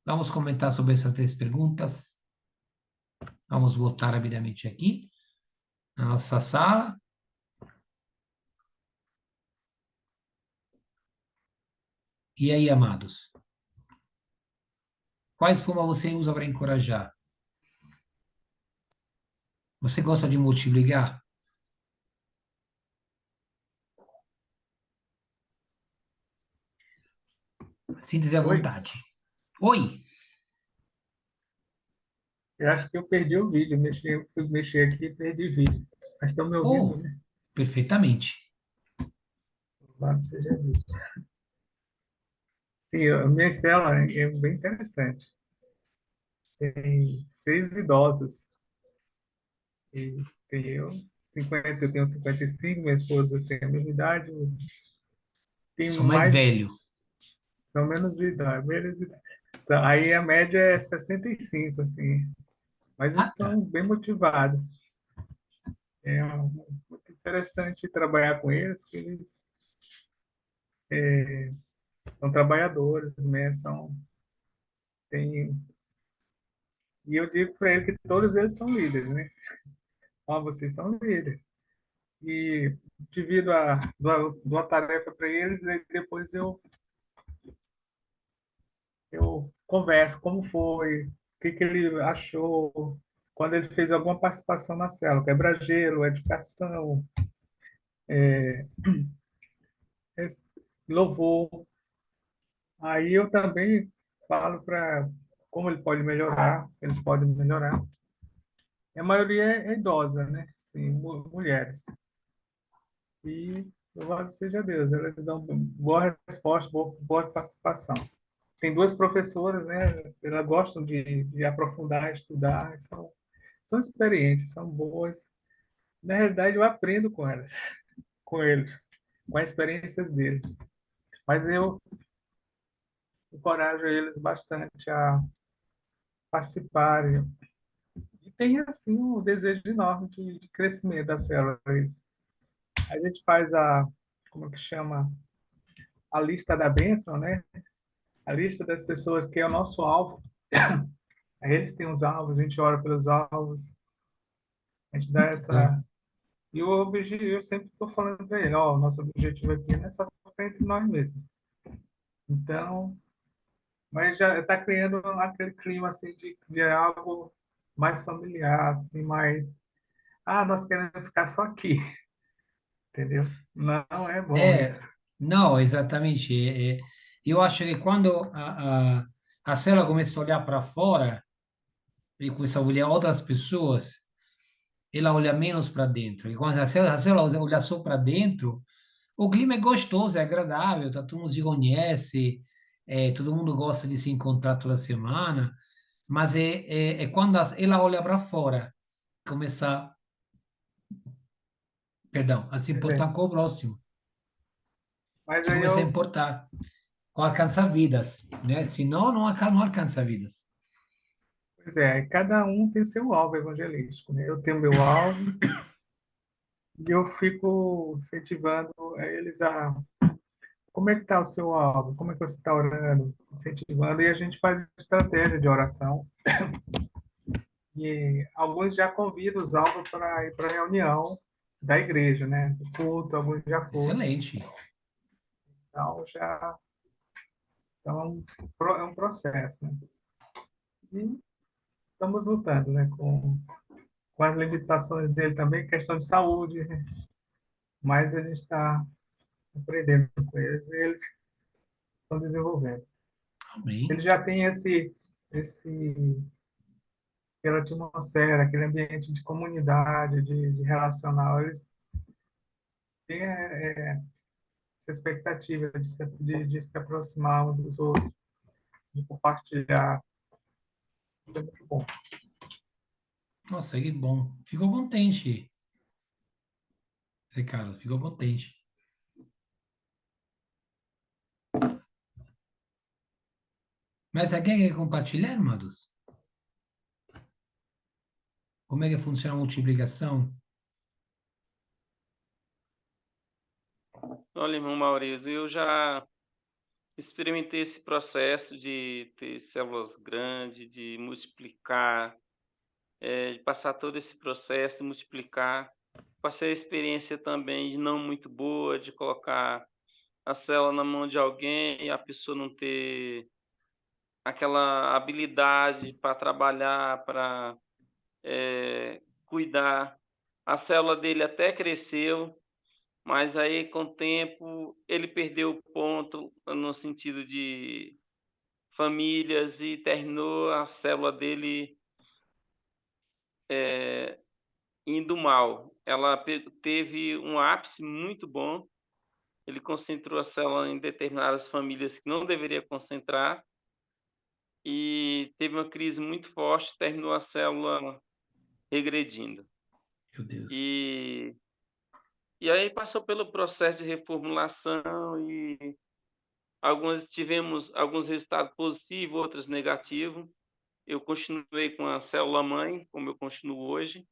Vamos comentar sobre essas três perguntas. Vamos voltar rapidamente aqui na nossa sala. E aí, amados? Quais formas você usa para encorajar? Você gosta de multiplicar? Sinta-se à Oi, vontade. Oi! eu acho que eu perdi o vídeo, fui mexer aqui e perdi o vídeo. Mas estão me ouvindo, Oh, né? perfeitamente. Louvado seja Deus. Sim, a minha célula é bem interessante. Tem 6 idosos. E tem eu tenho 55, minha esposa tem a mesma idade, tem Sou mais mais, velho. são menos idade, menos idade. Então, aí a média é 65, assim. Mas eles Ah, tá. são bem motivados. Muito interessante trabalhar com eles, porque eles são trabalhadores, né? Tem, e eu digo para eles que todos eles são líderes, né? Ó, vocês são líderes. E divido dou a tarefa para eles, e depois eu converso como foi, o que ele achou, quando ele fez alguma participação na célula, quebra-gelo, educação, esse louvor. Aí eu também falo para como ele pode melhorar, eles podem melhorar. A maioria é idosa, né? Sim, mulheres. E louvado seja Deus, elas dão boa resposta, boa participação. Tem duas professoras, né? Elas gostam de aprofundar, estudar, são experientes, são boas. Na realidade, eu aprendo com elas, com eles, com as experiências deles. Mas eu encorajo eles bastante a participarem. E tem, assim, um desejo enorme de crescimento da célula. A gente faz como é que chama? A lista da bênção, né? A lista das pessoas que é o nosso alvo. Aí eles têm os alvos, a gente ora pelos alvos, a gente dá Bom, essa. E o objetivo, eu sempre estou falando para ele, ó, o nosso objetivo aqui não é só ficar entre nós mesmos. Então, mas já está criando aquele clima assim de algo mais familiar, assim, mais, nós queremos ficar só aqui, entendeu? Não é bom é, isso. não, exatamente. Eu acho que quando a célula começa a olhar para fora e começa a olhar outras pessoas, ela olha menos para dentro. E quando a célula olha só para dentro, o clima é gostoso, é agradável, tá, todo mundo se conhece, todo mundo gosta de se encontrar toda semana, mas é quando ela olha para fora, começa, perdão, a se Pois é. importar com o próximo, Mas se aí começa a eu, importar com alcançar vidas, né? Senão não alcança vidas. pois é, cada um tem seu alvo evangelístico, né? Eu tenho meu alvo e eu fico incentivando eles a como é que está o seu alvo, como é que você está orando, incentivando, e a gente faz estratégia de oração. E alguns já convidam os alvos para ir para a reunião da igreja, né? Do culto, alguns já foram. Excelente. Então, então é um processo, né? E estamos lutando, né? Com as limitações dele também, questão de saúde, né? Mas a gente está aprendendo com eles e eles estão desenvolvendo. Ele Amém. já tem aquela atmosfera, aquele ambiente de comunidade, de relacional, eles têm essa expectativa de se aproximar uns dos outros, de compartilhar. Isso é muito bom. Nossa, que bom. Ficou contente, Ricardo. Ficou contente. Mas você quer compartilhar, amados? Como é que funciona a multiplicação? Olha, irmão Maurício, eu já experimentei esse processo de ter células grandes, de multiplicar, de passar todo esse processo, multiplicar. Passei a experiência também de não muito boa, de colocar a célula na mão de alguém e a pessoa não ter aquela habilidade para trabalhar, para cuidar. A célula dele até cresceu, mas aí com o tempo ele perdeu o ponto no sentido de famílias e terminou a célula dele indo mal. Ela teve um ápice muito bom, ele concentrou a célula em determinadas famílias que não deveria concentrar e teve uma crise muito forte, terminou a célula regredindo. Meu Deus. E, e aí passou pelo processo de reformulação e tivemos alguns resultados positivos, outros negativos. Eu continuei com a célula mãe, como eu continuo hoje,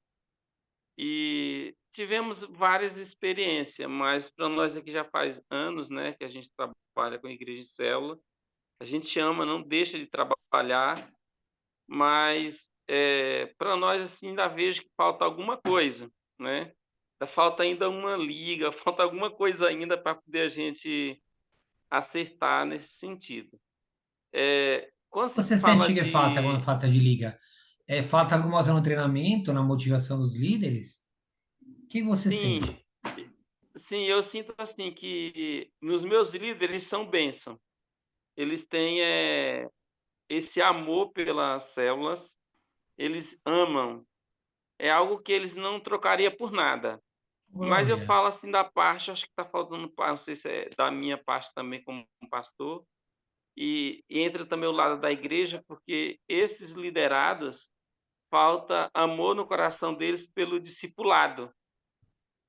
e tivemos várias experiências, mas para nós aqui já faz anos, né, que a gente trabalha com a igreja de célula. A gente ama, não deixa de trabalhar, mas para nós assim ainda vejo que falta alguma coisa, né? Falta ainda uma liga, falta alguma coisa ainda para poder a gente acertar nesse sentido. Quando se Você fala sente que falta quando de falta de liga? É, falta alguma coisa no treinamento, na motivação dos líderes? O que você sim, sente? sim, eu sinto assim que nos meus líderes são bênção. Eles têm esse amor pelas células, eles amam. É algo que eles não trocaria por nada. Mas eu Glória. falo assim da parte, acho que está faltando, não sei se é da minha parte também como pastor, e entra também o lado da igreja, porque esses liderados, falta amor no coração deles pelo discipulado.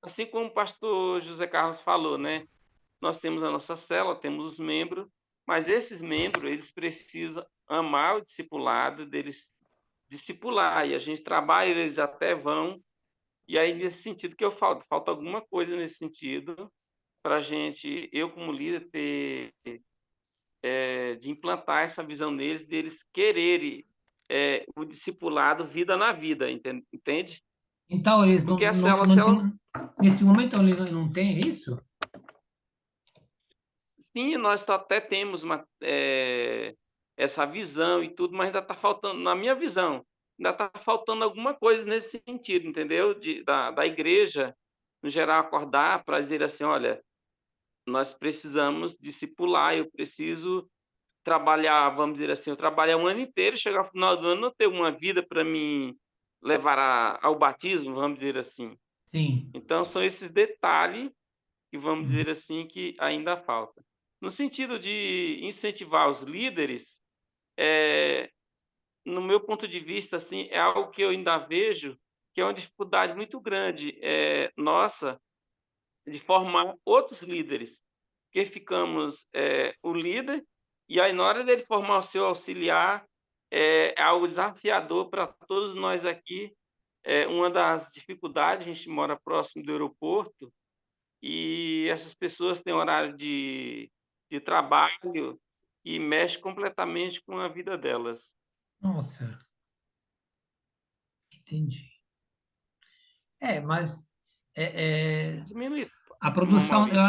Assim como o pastor José Carlos falou, né? Nós temos a nossa célula, temos os membros, mas esses membros, eles precisam amar o discipulado, deles discipular, e a gente trabalha, eles até vão, e aí nesse sentido que eu falo, falta alguma coisa nesse sentido, para a gente, eu como líder, de implantar essa visão neles, deles quererem o discipulado vida na vida, entende? Então, eles Porque a não, célula, se não ela, têm, nesse momento, eles não têm isso? sim, nós até temos essa visão e tudo, mas ainda está faltando, na minha visão, ainda está faltando alguma coisa nesse sentido, entendeu? Da igreja, no geral, acordar para dizer assim, olha, nós precisamos discipular, eu preciso trabalhar, vamos dizer assim, eu trabalhar um ano inteiro, chegar ao final do ano, não ter uma vida para me levar ao batismo, vamos dizer assim. Sim. Então, são esses detalhes que vamos Uhum. dizer assim que ainda falta. No sentido de incentivar os líderes, no meu ponto de vista, assim, é algo que eu ainda vejo que é uma dificuldade muito grande nossa de formar outros líderes, porque ficamos o líder e aí na hora dele formar o seu auxiliar é algo desafiador para todos nós aqui. Uma das dificuldades, a gente mora próximo do aeroporto e essas pessoas têm horário de trabalho e mexe completamente com a vida delas. Nossa, entendi. É, mas Mais ou menos isso, a irmão produção, Maurício.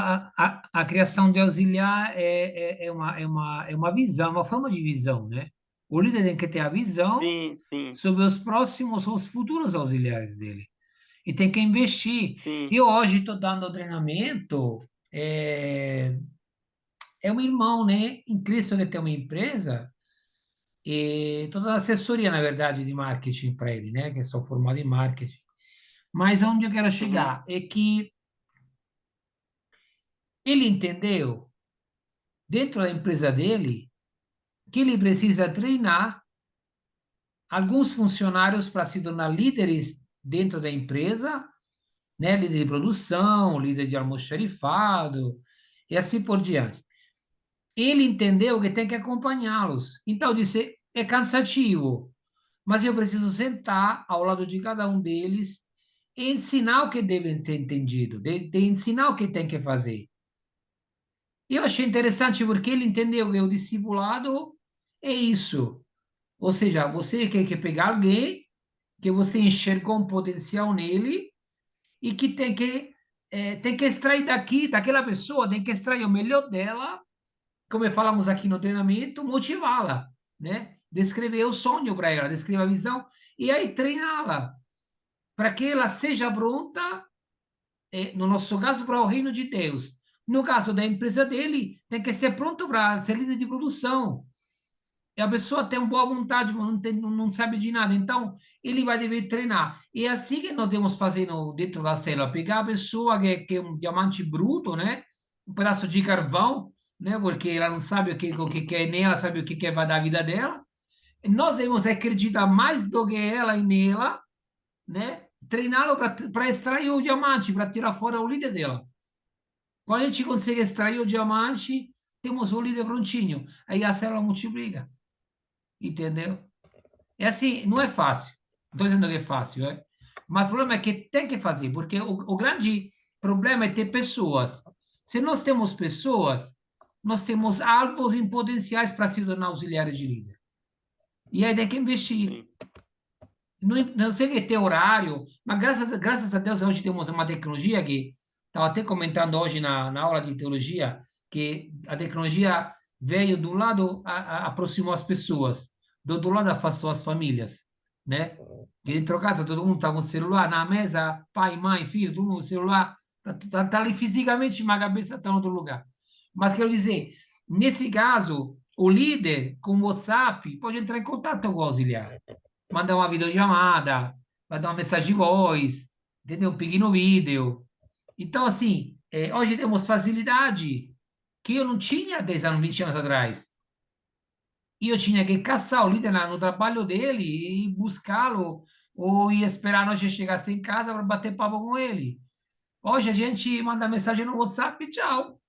a criação de auxiliar é uma visão, uma forma de visão, né? O líder tem que ter a visão Sim, sim, sobre os próximos, os futuros auxiliares dele. E tem que investir. sim. Eu hoje estou dando treinamento, é um irmão, né, em Cristo que tem uma empresa, e toda a assessoria, na verdade, de marketing para ele, né, que sou formado em marketing. Mas aonde eu quero Uhum, chegar é que ele entendeu, dentro da empresa dele, que ele precisa treinar alguns funcionários para se tornar líderes dentro da empresa, né, líder de produção, líder de almoxarifado, e assim por diante. Ele entendeu que tem que acompanhá-los. Então, eu disse, é cansativo, mas eu preciso sentar ao lado de cada um deles e ensinar o que devem ter entendido, de ensinar o que tem que fazer. E eu achei interessante porque ele entendeu que o discipulado é isso. Ou seja, você quer pegar alguém que você enxergou um potencial nele e que tem que extrair daqui, daquela pessoa, tem que extrair o melhor dela, como falamos aqui no treinamento, motivá-la, né? Descrever o sonho para ela, descrever a visão e aí treiná-la para que ela seja pronta, no nosso caso, para o reino de Deus. No caso da empresa dele, tem que ser pronto para ser líder de produção. E a pessoa tem uma boa vontade, mas não sabe de nada. Então, ele vai dever treinar. E é assim que nós temos fazendo dentro da célula. Pegar a pessoa que é um diamante bruto, né? Um pedaço de carvão, né? Porque ela não sabe o que quer, nem ela sabe o que quer vai da vida dela. E nós devemos acreditar mais do que ela e nela, né? Treiná-lo para extrair o diamante, para tirar fora o líder dela. Quando a gente consegue extrair o diamante, temos o líder prontinho. Aí a célula multiplica. Entendeu? É assim, não é fácil. Não estou dizendo que é fácil, é? Mas o problema é que tem que fazer, porque o grande problema é ter pessoas. Se nós temos pessoas, nós temos alvos em potenciais para se tornar auxiliares de líder. E aí tem que investir. Sim. Não sei que ter horário, mas graças a Deus hoje temos uma tecnologia que estava até comentando hoje na aula de teologia, que a tecnologia veio de um lado, aproximou as pessoas, do outro lado afastou as famílias, né? E dentro de casa todo mundo está com o celular na mesa, pai, mãe, filho, todo mundo com o celular, tá ali fisicamente, mas a cabeça está em outro lugar. Mas quero dizer, nesse caso, o líder com o WhatsApp pode entrar em contato com o auxiliar, mandar uma videochamada, mandar uma mensagem de voz, entendeu? Um pequeno vídeo. Então, assim, hoje temos facilidade que eu não tinha 10 anos, 20 anos atrás. E eu tinha que caçar o líder no trabalho dele e buscá-lo, ou ir esperar a noite chegar em casa para bater papo com ele. Hoje a gente manda mensagem no WhatsApp e tchau.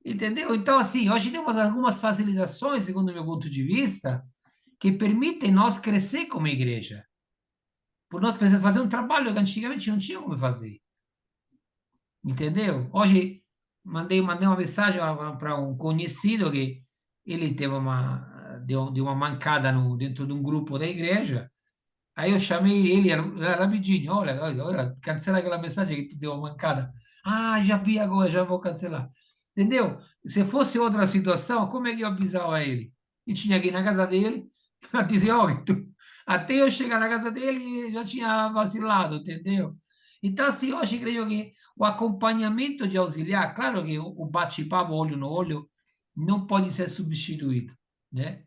Entendeu? Então, assim, hoje temos algumas facilitações, segundo o meu ponto de vista, que permitem nós crescer como igreja. Por nós precisamos fazer um trabalho que antigamente não tinha como fazer. Entendeu? Hoje mandei uma mensagem para um conhecido que ele teve deu uma mancada dentro de um grupo da igreja. Aí eu chamei ele, era rapidinho, olha, cancela aquela mensagem que tu deu uma mancada. Ah, já vi agora, já vou cancelar. Entendeu? Se fosse outra situação, como é que eu avisava ele? E tinha que ir na casa dele para dizer, olha, até eu chegar na casa dele já tinha vacilado, entendeu? Então, assim, eu acho, creio que o acompanhamento de auxiliar, claro que o bate-papo olho no olho não pode ser substituído, né?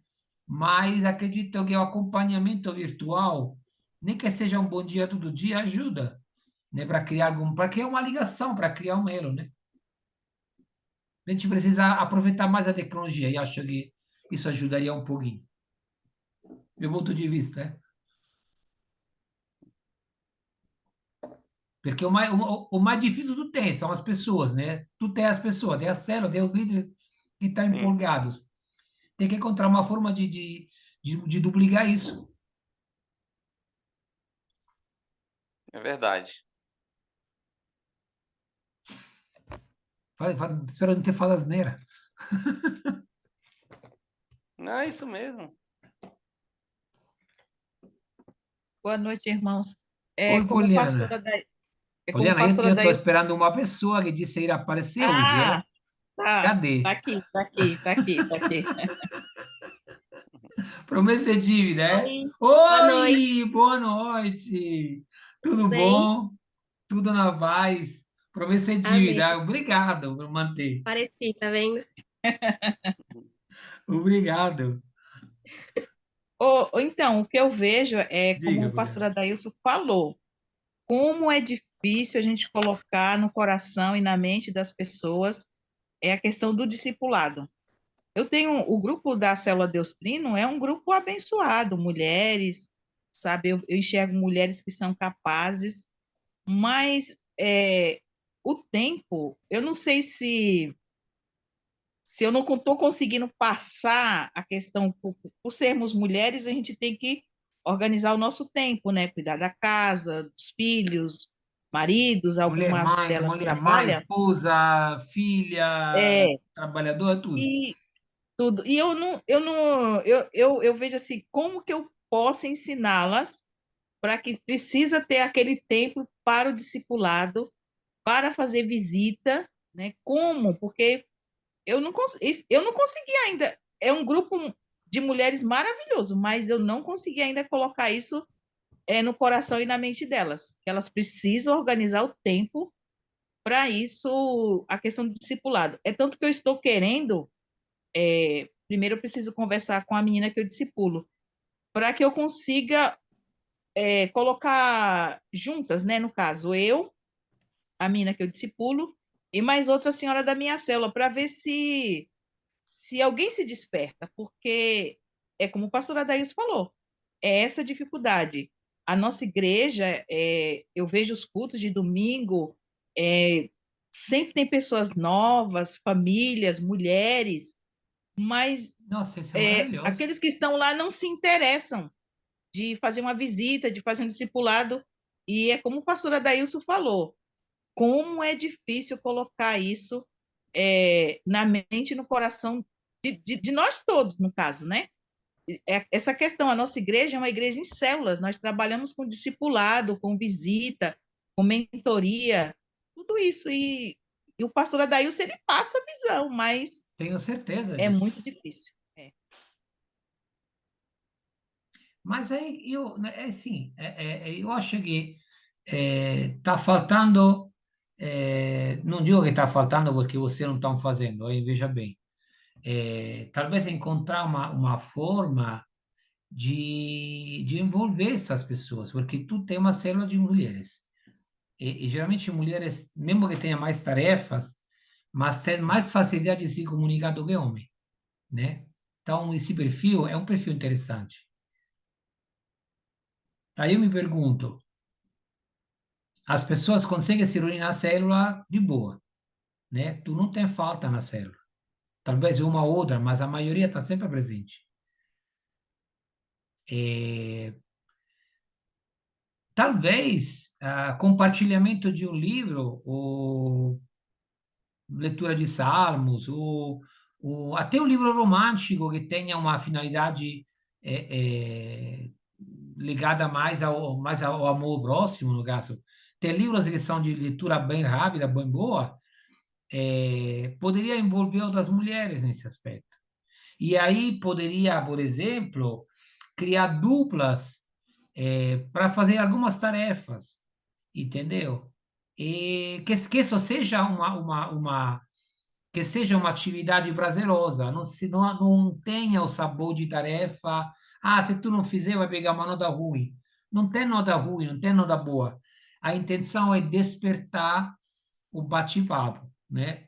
Mas acredito que o acompanhamento virtual, nem que seja um bom dia todo dia, ajuda, né? Para criar uma ligação, para criar um elo, né? A gente precisa aproveitar mais a tecnologia e acho que isso ajudaria um pouquinho. Meu ponto de vista, né? Porque o mais difícil tu tem são as pessoas, né? Tu tem as pessoas, tem a célula, tem os líderes que estão Sim, empolgados. Tem que encontrar uma forma de duplicar isso. é verdade. Espero não ter falado asneira. Não, é isso mesmo. Boa noite, irmãos. Oi, Como Poliana. pastora da, como Poliana, eu pastora estou Daílson. esperando uma pessoa que disse ir aparecer hoje, Ah, é? tá. Tá Cadê? aqui, tá aqui, tá aqui, tá aqui. Promessa é dívida, é? Oi, boa noite, Oi, boa noite. tudo Tudo bem? bom? Tudo na paz? Promessa é Amém. dívida. Obrigado por manter. Pareci, tá vendo? Obrigado. Então, o que eu vejo é, como Diga, o pastor Poliana. Adailson falou, como é difícil a gente colocar no coração e na mente das pessoas a questão do discipulado. Eu tenho o grupo da Célula Deus Trino, é um grupo abençoado, mulheres, sabe? Eu enxergo mulheres que são capazes, mas o tempo, eu não sei se eu não estou conseguindo passar a questão, por sermos mulheres, a gente tem que organizar o nosso tempo, né? Cuidar da casa, dos filhos, maridos, Mulher, algumas mãe, delas mulher, mãe, trabalham, esposa, filha, é, trabalhadora, tudo. e tudo. E eu vejo assim, como que eu posso ensiná-las para que precisa ter aquele tempo para o discipulado, para fazer visita, né? Como? Porque eu não consegui ainda. É um grupo de mulheres maravilhoso, mas eu não consegui ainda colocar isso no coração e na mente delas. Elas precisam organizar o tempo para isso, a questão do discipulado. É tanto que eu estou querendo, primeiro eu preciso conversar com a menina que eu discipulo, para que eu consiga colocar juntas, né? No caso, eu, a menina que eu discipulo, e mais outra senhora da minha célula, para ver se alguém se desperta, porque é como o pastor Adailson falou, é essa dificuldade. A nossa igreja, eu vejo os cultos de domingo, é, sempre tem pessoas novas, famílias, mulheres, mas Nossa, isso é maravilhoso. aqueles que estão lá não se interessam de fazer uma visita, de fazer um discipulado, e é como o pastor Adailson falou, como é difícil colocar isso na mente e no coração de nós todos, no caso, né? Essa questão, a nossa igreja é uma igreja em células, nós trabalhamos com discipulado, com visita, com mentoria, tudo isso, e o pastor Adailson, ele passa a visão, mas Tenho certeza é disso. muito difícil. Mas aí eu, né, é assim, eu acho que está faltando, não digo que está faltando porque você não está fazendo, aí veja bem, talvez encontrar uma forma de envolver essas pessoas, porque tu tem uma célula de mulheres, e geralmente mulheres, mesmo que tenham mais tarefas, mas têm mais facilidade de se comunicar do que homem, né? Então, esse perfil é um perfil interessante. Aí eu me pergunto, as pessoas conseguem se reunir na célula de boa, né? Tu não tem falta na célula. Talvez uma ou outra, mas a maioria está sempre presente. É, talvez compartilhamento de um livro, ou leitura de salmos, ou até um livro romântico que tenha uma finalidade é, é, ligada mais ao amor próximo, no caso. Tem livros que são de leitura bem rápida, bem boa, poderia envolver outras mulheres nesse aspecto. E aí poderia, por exemplo, criar duplas para fazer algumas tarefas, entendeu? E que isso seja que seja uma atividade prazerosa, não tenha o sabor de tarefa. Ah, se tu não fizer, vai pegar uma nota ruim. Não tem nota ruim, não tem nota boa. A intenção é despertar o bate-papo, né?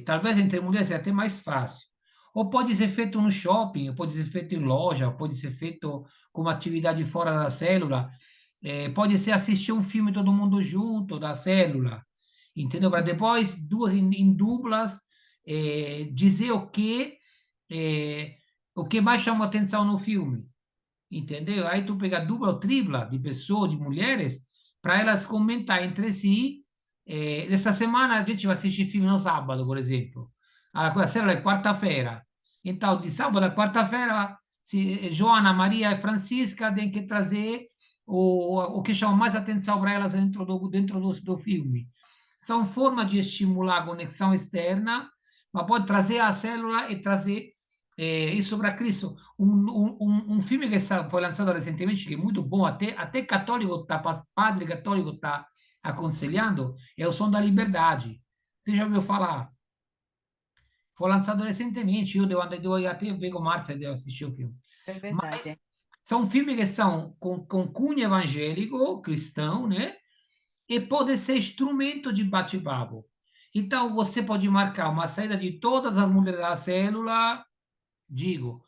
Talvez entre mulheres seja até mais fácil. Ou pode ser feito no shopping, ou pode ser feito em loja, ou pode ser feito como atividade fora da célula. Pode ser assistir um filme todo mundo junto da célula, entendeu? Para depois, duas em duplas, dizer eh, o que mais chamou atenção no filme, entendeu? Aí tu pega dupla ou tripla de pessoas, de mulheres, para elas comentar entre si. Essa semana a gente vai assistir filme no sábado, por exemplo. A célula é quarta-feira. Então, de sábado a quarta-feira, Joana, Maria e Francisca têm que trazer o que chama mais atenção para elas dentro do filme. São formas de estimular a conexão externa, mas pode trazer a célula e trazer isso para Cristo. Um filme que foi lançado recentemente, que é muito bom, até católico tá, padre católico está aconselhando, é O Som da Liberdade. Você já ouviu falar? Foi lançado recentemente, eu até ver com Márcia de assistir o filme. É verdade. Mas são filmes que são com cunho evangélico, cristão, né? E pode ser instrumento de bate-papo. Então, você pode marcar uma saída de todas as mulheres da célula, digo,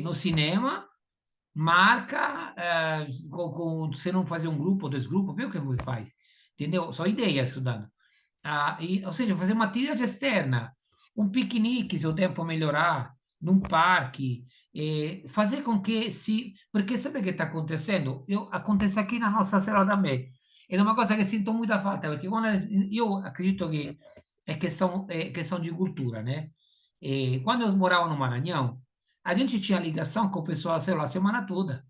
no cinema, marca, você não fazer um grupo, dois grupos, vê o que você faz, entendeu? Só ideias estudando. Ou seja, fazer uma atividade externa, um piquenique, se o tempo melhorar, num parque, fazer com que se... Porque sabe o que está acontecendo? Acontece aqui na nossa célula também. ed è una cosa che sento molta falta, perché quando io acredito che è questão de cultura, né? E quando eu morava no Maranhão, a gente tinha ligação com o pessoal da célula a semana toda.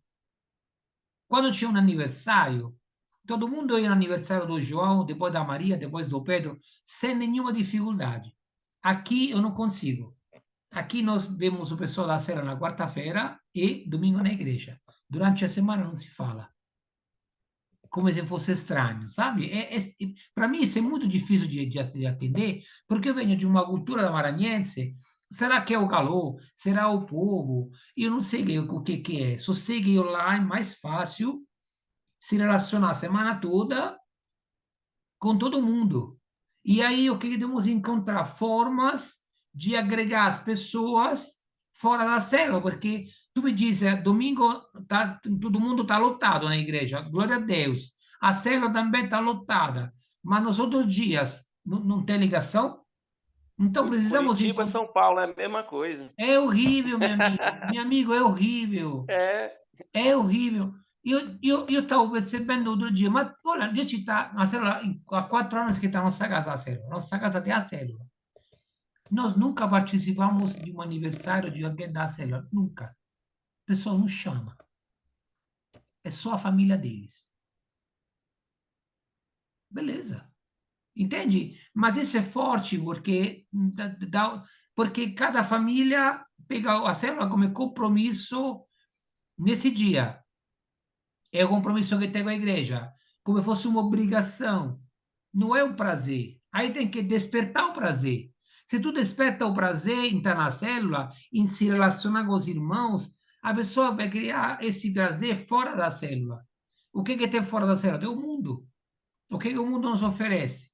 Quando tinha um aniversário, todo mundo ia no aniversário do João, depois da Maria, depois do Pedro, sem nenhuma dificuldade. Aqui eu não consigo. Aqui nós vemos o pessoal da célula na quarta-feira e domingo na igreja. Durante a semana não se fala. Come se fosse estranho, sabe? Para mim isso é muito difícil de atender, porque eu venho de uma cultura da maranhense. Será que é o calor? Será o povo? Eu não sei o que é. Só sei que lá é mais fácil se relacionar a semana toda com todo mundo. E aí o que temos que encontrar formas de agregar as pessoas fora da célula, porque tu me diz, domingo todo mundo está lotado na igreja, glória a Deus. A célula também está lotada, mas nos outros dias não tem ligação? Então precisamos Curitiba, encontrar. São Paulo, é a mesma coisa. É horrível, meu amigo. Meu amigo, é horrível. É, É horrível. Eu estava percebendo outro dia, mas olha, a gente está na célula há 4 anos que está na nossa casa a célula. Nossa casa tem a célula. Nós nunca participamos de um aniversário de alguém da célula. Nunca. O pessoal não chama. É só a família deles. Beleza. Entende? Mas isso é forte porque cada família pega a célula como compromisso nesse dia. É o compromisso que tem com a igreja, como se fosse uma obrigação. Não é um prazer. Aí tem que despertar o prazer. Se tu desperta o prazer em estar na célula, em se relacionar com os irmãos, a pessoa vai criar esse prazer fora da célula. O que tem fora da célula? Tem o mundo. O que o mundo nos oferece?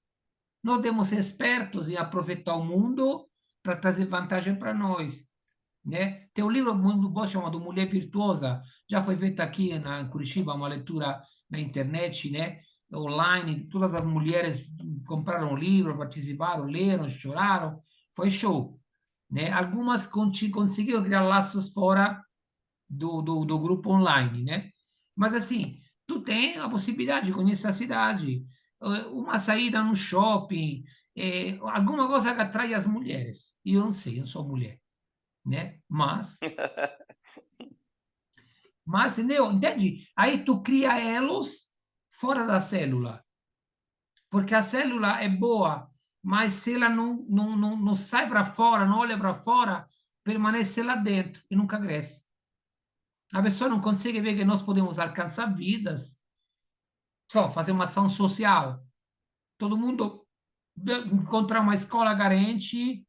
Nós temos ser espertos em aproveitar o mundo para trazer vantagem para nós, né? Tem um livro muito bom chamado Mulher Virtuosa, já foi feito aqui em Curitiba, uma leitura na internet, né? Online, todas as mulheres compraram o livro, participaram, leram, choraram, foi show, né? Algumas conseguiram criar laços fora do grupo online, né? Mas assim, tu tem a possibilidade de conhecer a cidade, uma saída no shopping, alguma coisa que atrai as mulheres. E eu não sei, eu não sou mulher, né? Mas entendeu? Entende? Aí tu cria elos fora da célula, porque a célula é boa, mas se ela não sai para fora, não olha para fora, permanece lá dentro e nunca cresce. A pessoa não consegue ver que nós podemos alcançar vidas, só fazer uma ação social. Todo mundo encontrar uma escola carente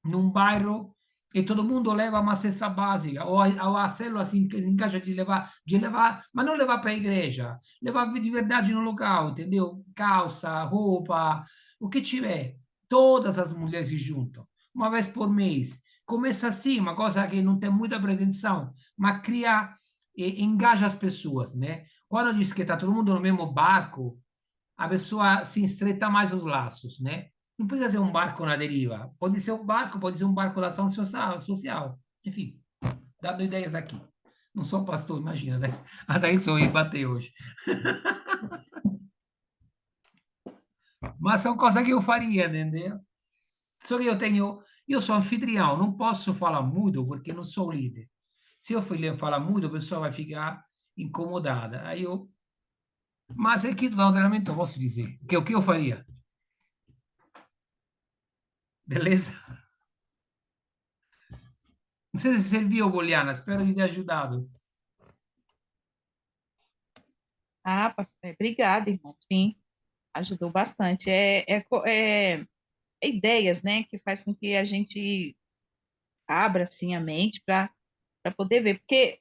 num bairro e todo mundo leva uma cesta básica, ou a célula se engaja de levar, mas não levar para a igreja, levar de verdade no local, entendeu? Calça, roupa, o que tiver. Todas as mulheres se juntam, uma vez por mês. Começa assim, uma coisa que não tem muita pretensão, mas cria, engaja as pessoas, né? Quando diz que está todo mundo no mesmo barco, a pessoa se estreita mais os laços, né? Não precisa ser um barco na deriva. Pode ser um barco, pode ser um barco da ação social. Enfim, dando ideias aqui. Não sou pastor, imagina, né? A Thaís me bater hoje. Mas são coisas que eu faria, entendeu? Só que eu sou anfitrião, não posso falar muito porque não sou líder. Se eu falar muito, a pessoa vai ficar incomodada. Mas aqui no treinamento eu posso dizer que o que eu faria. Beleza? Não sei se serviu, Poliana, espero de ter ajudado. Obrigada, irmão. Sim, ajudou bastante. É ideias, né, que faz com que a gente abra, assim, a mente para poder ver. Porque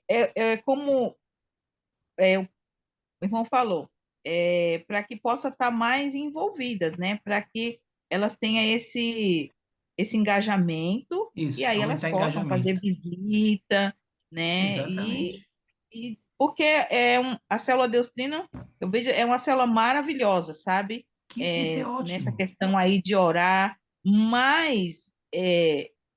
como o irmão falou, para que possa estar mais envolvidas, né, para que elas tenham esse engajamento e Isso, aí elas aumentar possam fazer engajamento. visita, né, Exatamente. e porque a célula Deustrina, eu vejo, é uma célula maravilhosa, sabe? Que isso é Nessa ótimo. questão aí de orar, mas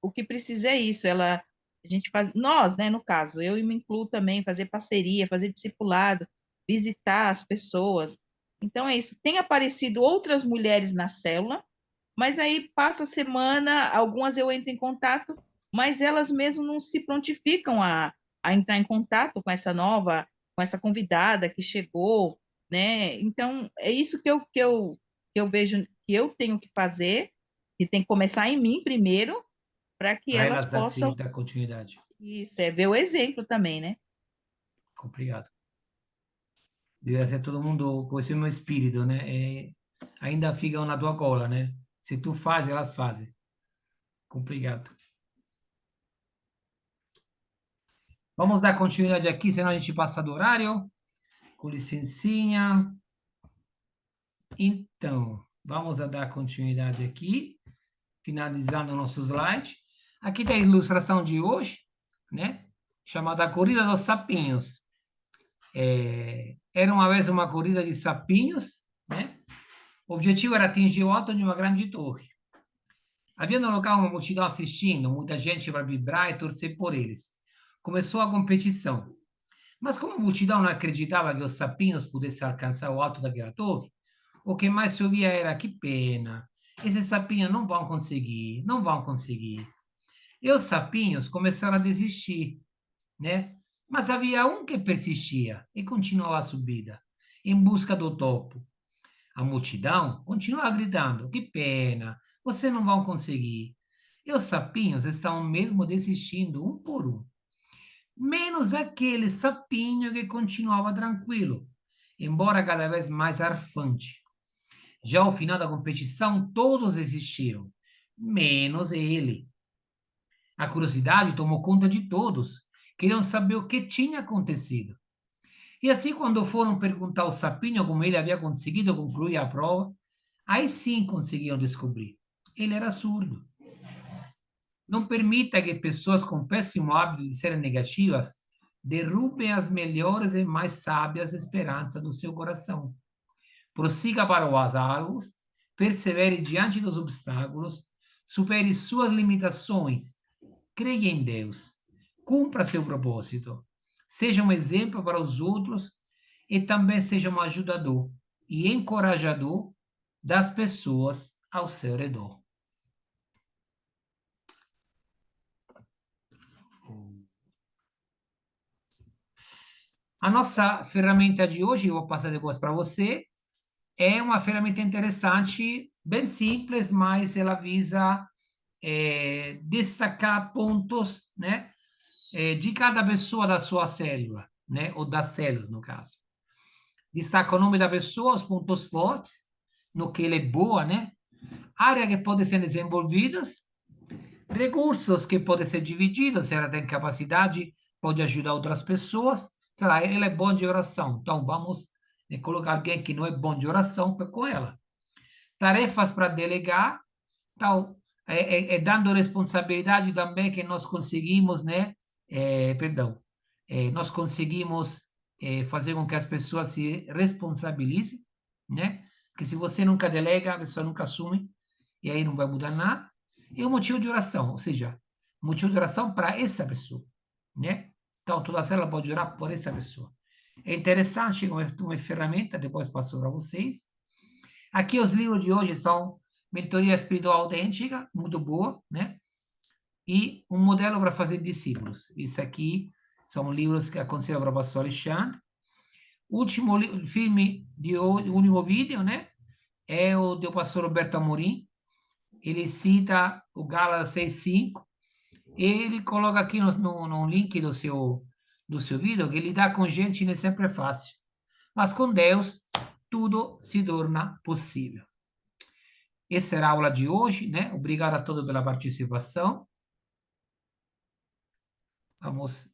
o que precisa é isso, a gente faz, nós, né, no caso, eu me incluo também, fazer parceria, fazer discipulado, visitar as pessoas, Então é isso. Tem aparecido outras mulheres na célula, mas aí passa a semana, algumas eu entro em contato, mas elas mesmo não se prontificam a entrar em contato com essa nova, com essa convidada que chegou, né? Então é isso que eu vejo que eu tenho que fazer, que tem que começar em mim primeiro, para que Para elas elas dar, possam, dar continuidade. isso, ver o exemplo também, né? Obrigado. Deve ser todo mundo com esse mesmo espírito, né? Ainda ficam na tua cola, né? Se tu faz, elas fazem. Complicado. Vamos dar continuidade aqui, senão a gente passa do horário. Com licencinha. Então, vamos a dar continuidade aqui, finalizando o nosso slide. Aqui tem a ilustração de hoje, né? Chamada Corrida dos Sapinhos. Era uma vez uma corrida de sapinhos, né? O objetivo era atingir o alto de uma grande torre. Havia no local uma multidão assistindo, muita gente para vibrar e torcer por eles. Começou a competição. Mas como a multidão não acreditava que os sapinhos pudessem alcançar o alto daquela torre, o que mais se ouvia era: que pena, esses sapinhos não vão conseguir, não vão conseguir. E os sapinhos começaram a desistir, né? Mas havia um que persistia e continuava a subida, em busca do topo. A multidão continuava gritando: que pena, vocês não vão conseguir. E os sapinhos estavam mesmo desistindo um por um, menos aquele sapinho que continuava tranquilo, embora cada vez mais arfante. Já ao final da competição, todos desistiram, menos ele. A curiosidade tomou conta de todos. Queriam saber o que tinha acontecido. E assim, quando foram perguntar ao sapinho como ele havia conseguido concluir a prova, aí sim conseguiram descobrir. Ele era surdo. Não permita que pessoas com péssimo hábito de serem negativas derrubem as melhores e mais sábias esperanças do seu coração. Prossiga para os alvos, persevere diante dos obstáculos, supere suas limitações, creia em Deus, cumpra seu propósito, seja um exemplo para os outros e também seja um ajudador e encorajador das pessoas ao seu redor. A nossa ferramenta de hoje, eu vou passar depois para você, é uma ferramenta interessante, bem simples, mas ela visa destacar pontos, né, de cada pessoa da sua célula, né, ou das células, no caso. Destaca o nome da pessoa, os pontos fortes, no que ela é boa, né, áreas que podem ser desenvolvidas, recursos que podem ser divididos, se ela tem capacidade, pode ajudar outras pessoas, sei lá, ela é boa de oração, então vamos colocar alguém que não é bom de oração com ela. Tarefas para delegar, então, dando responsabilidade também que nós conseguimos, né? Nós conseguimos fazer com que as pessoas se responsabilizem, né? Porque se você nunca delega, a pessoa nunca assume, e aí não vai mudar nada. E o motivo de oração, ou seja, motivo de oração para essa pessoa, né? Então, toda célula pode orar por essa pessoa. É interessante, uma ferramenta, depois passo para vocês. Aqui os livros de hoje são Mentoria Espiritual Autêntica, muito boa, né? E um modelo para fazer discípulos. Isso aqui são livros que aconselho para o pastor Alexandre. O último filme o único vídeo, né? É o do pastor Roberto Amorim. Ele cita o Gálatas 6:5. Ele coloca aqui no link do seu vídeo que lidar com gente nem sempre é fácil. Mas com Deus, tudo se torna possível. Essa era a aula de hoje, né? Obrigado a todos pela participação. Vamos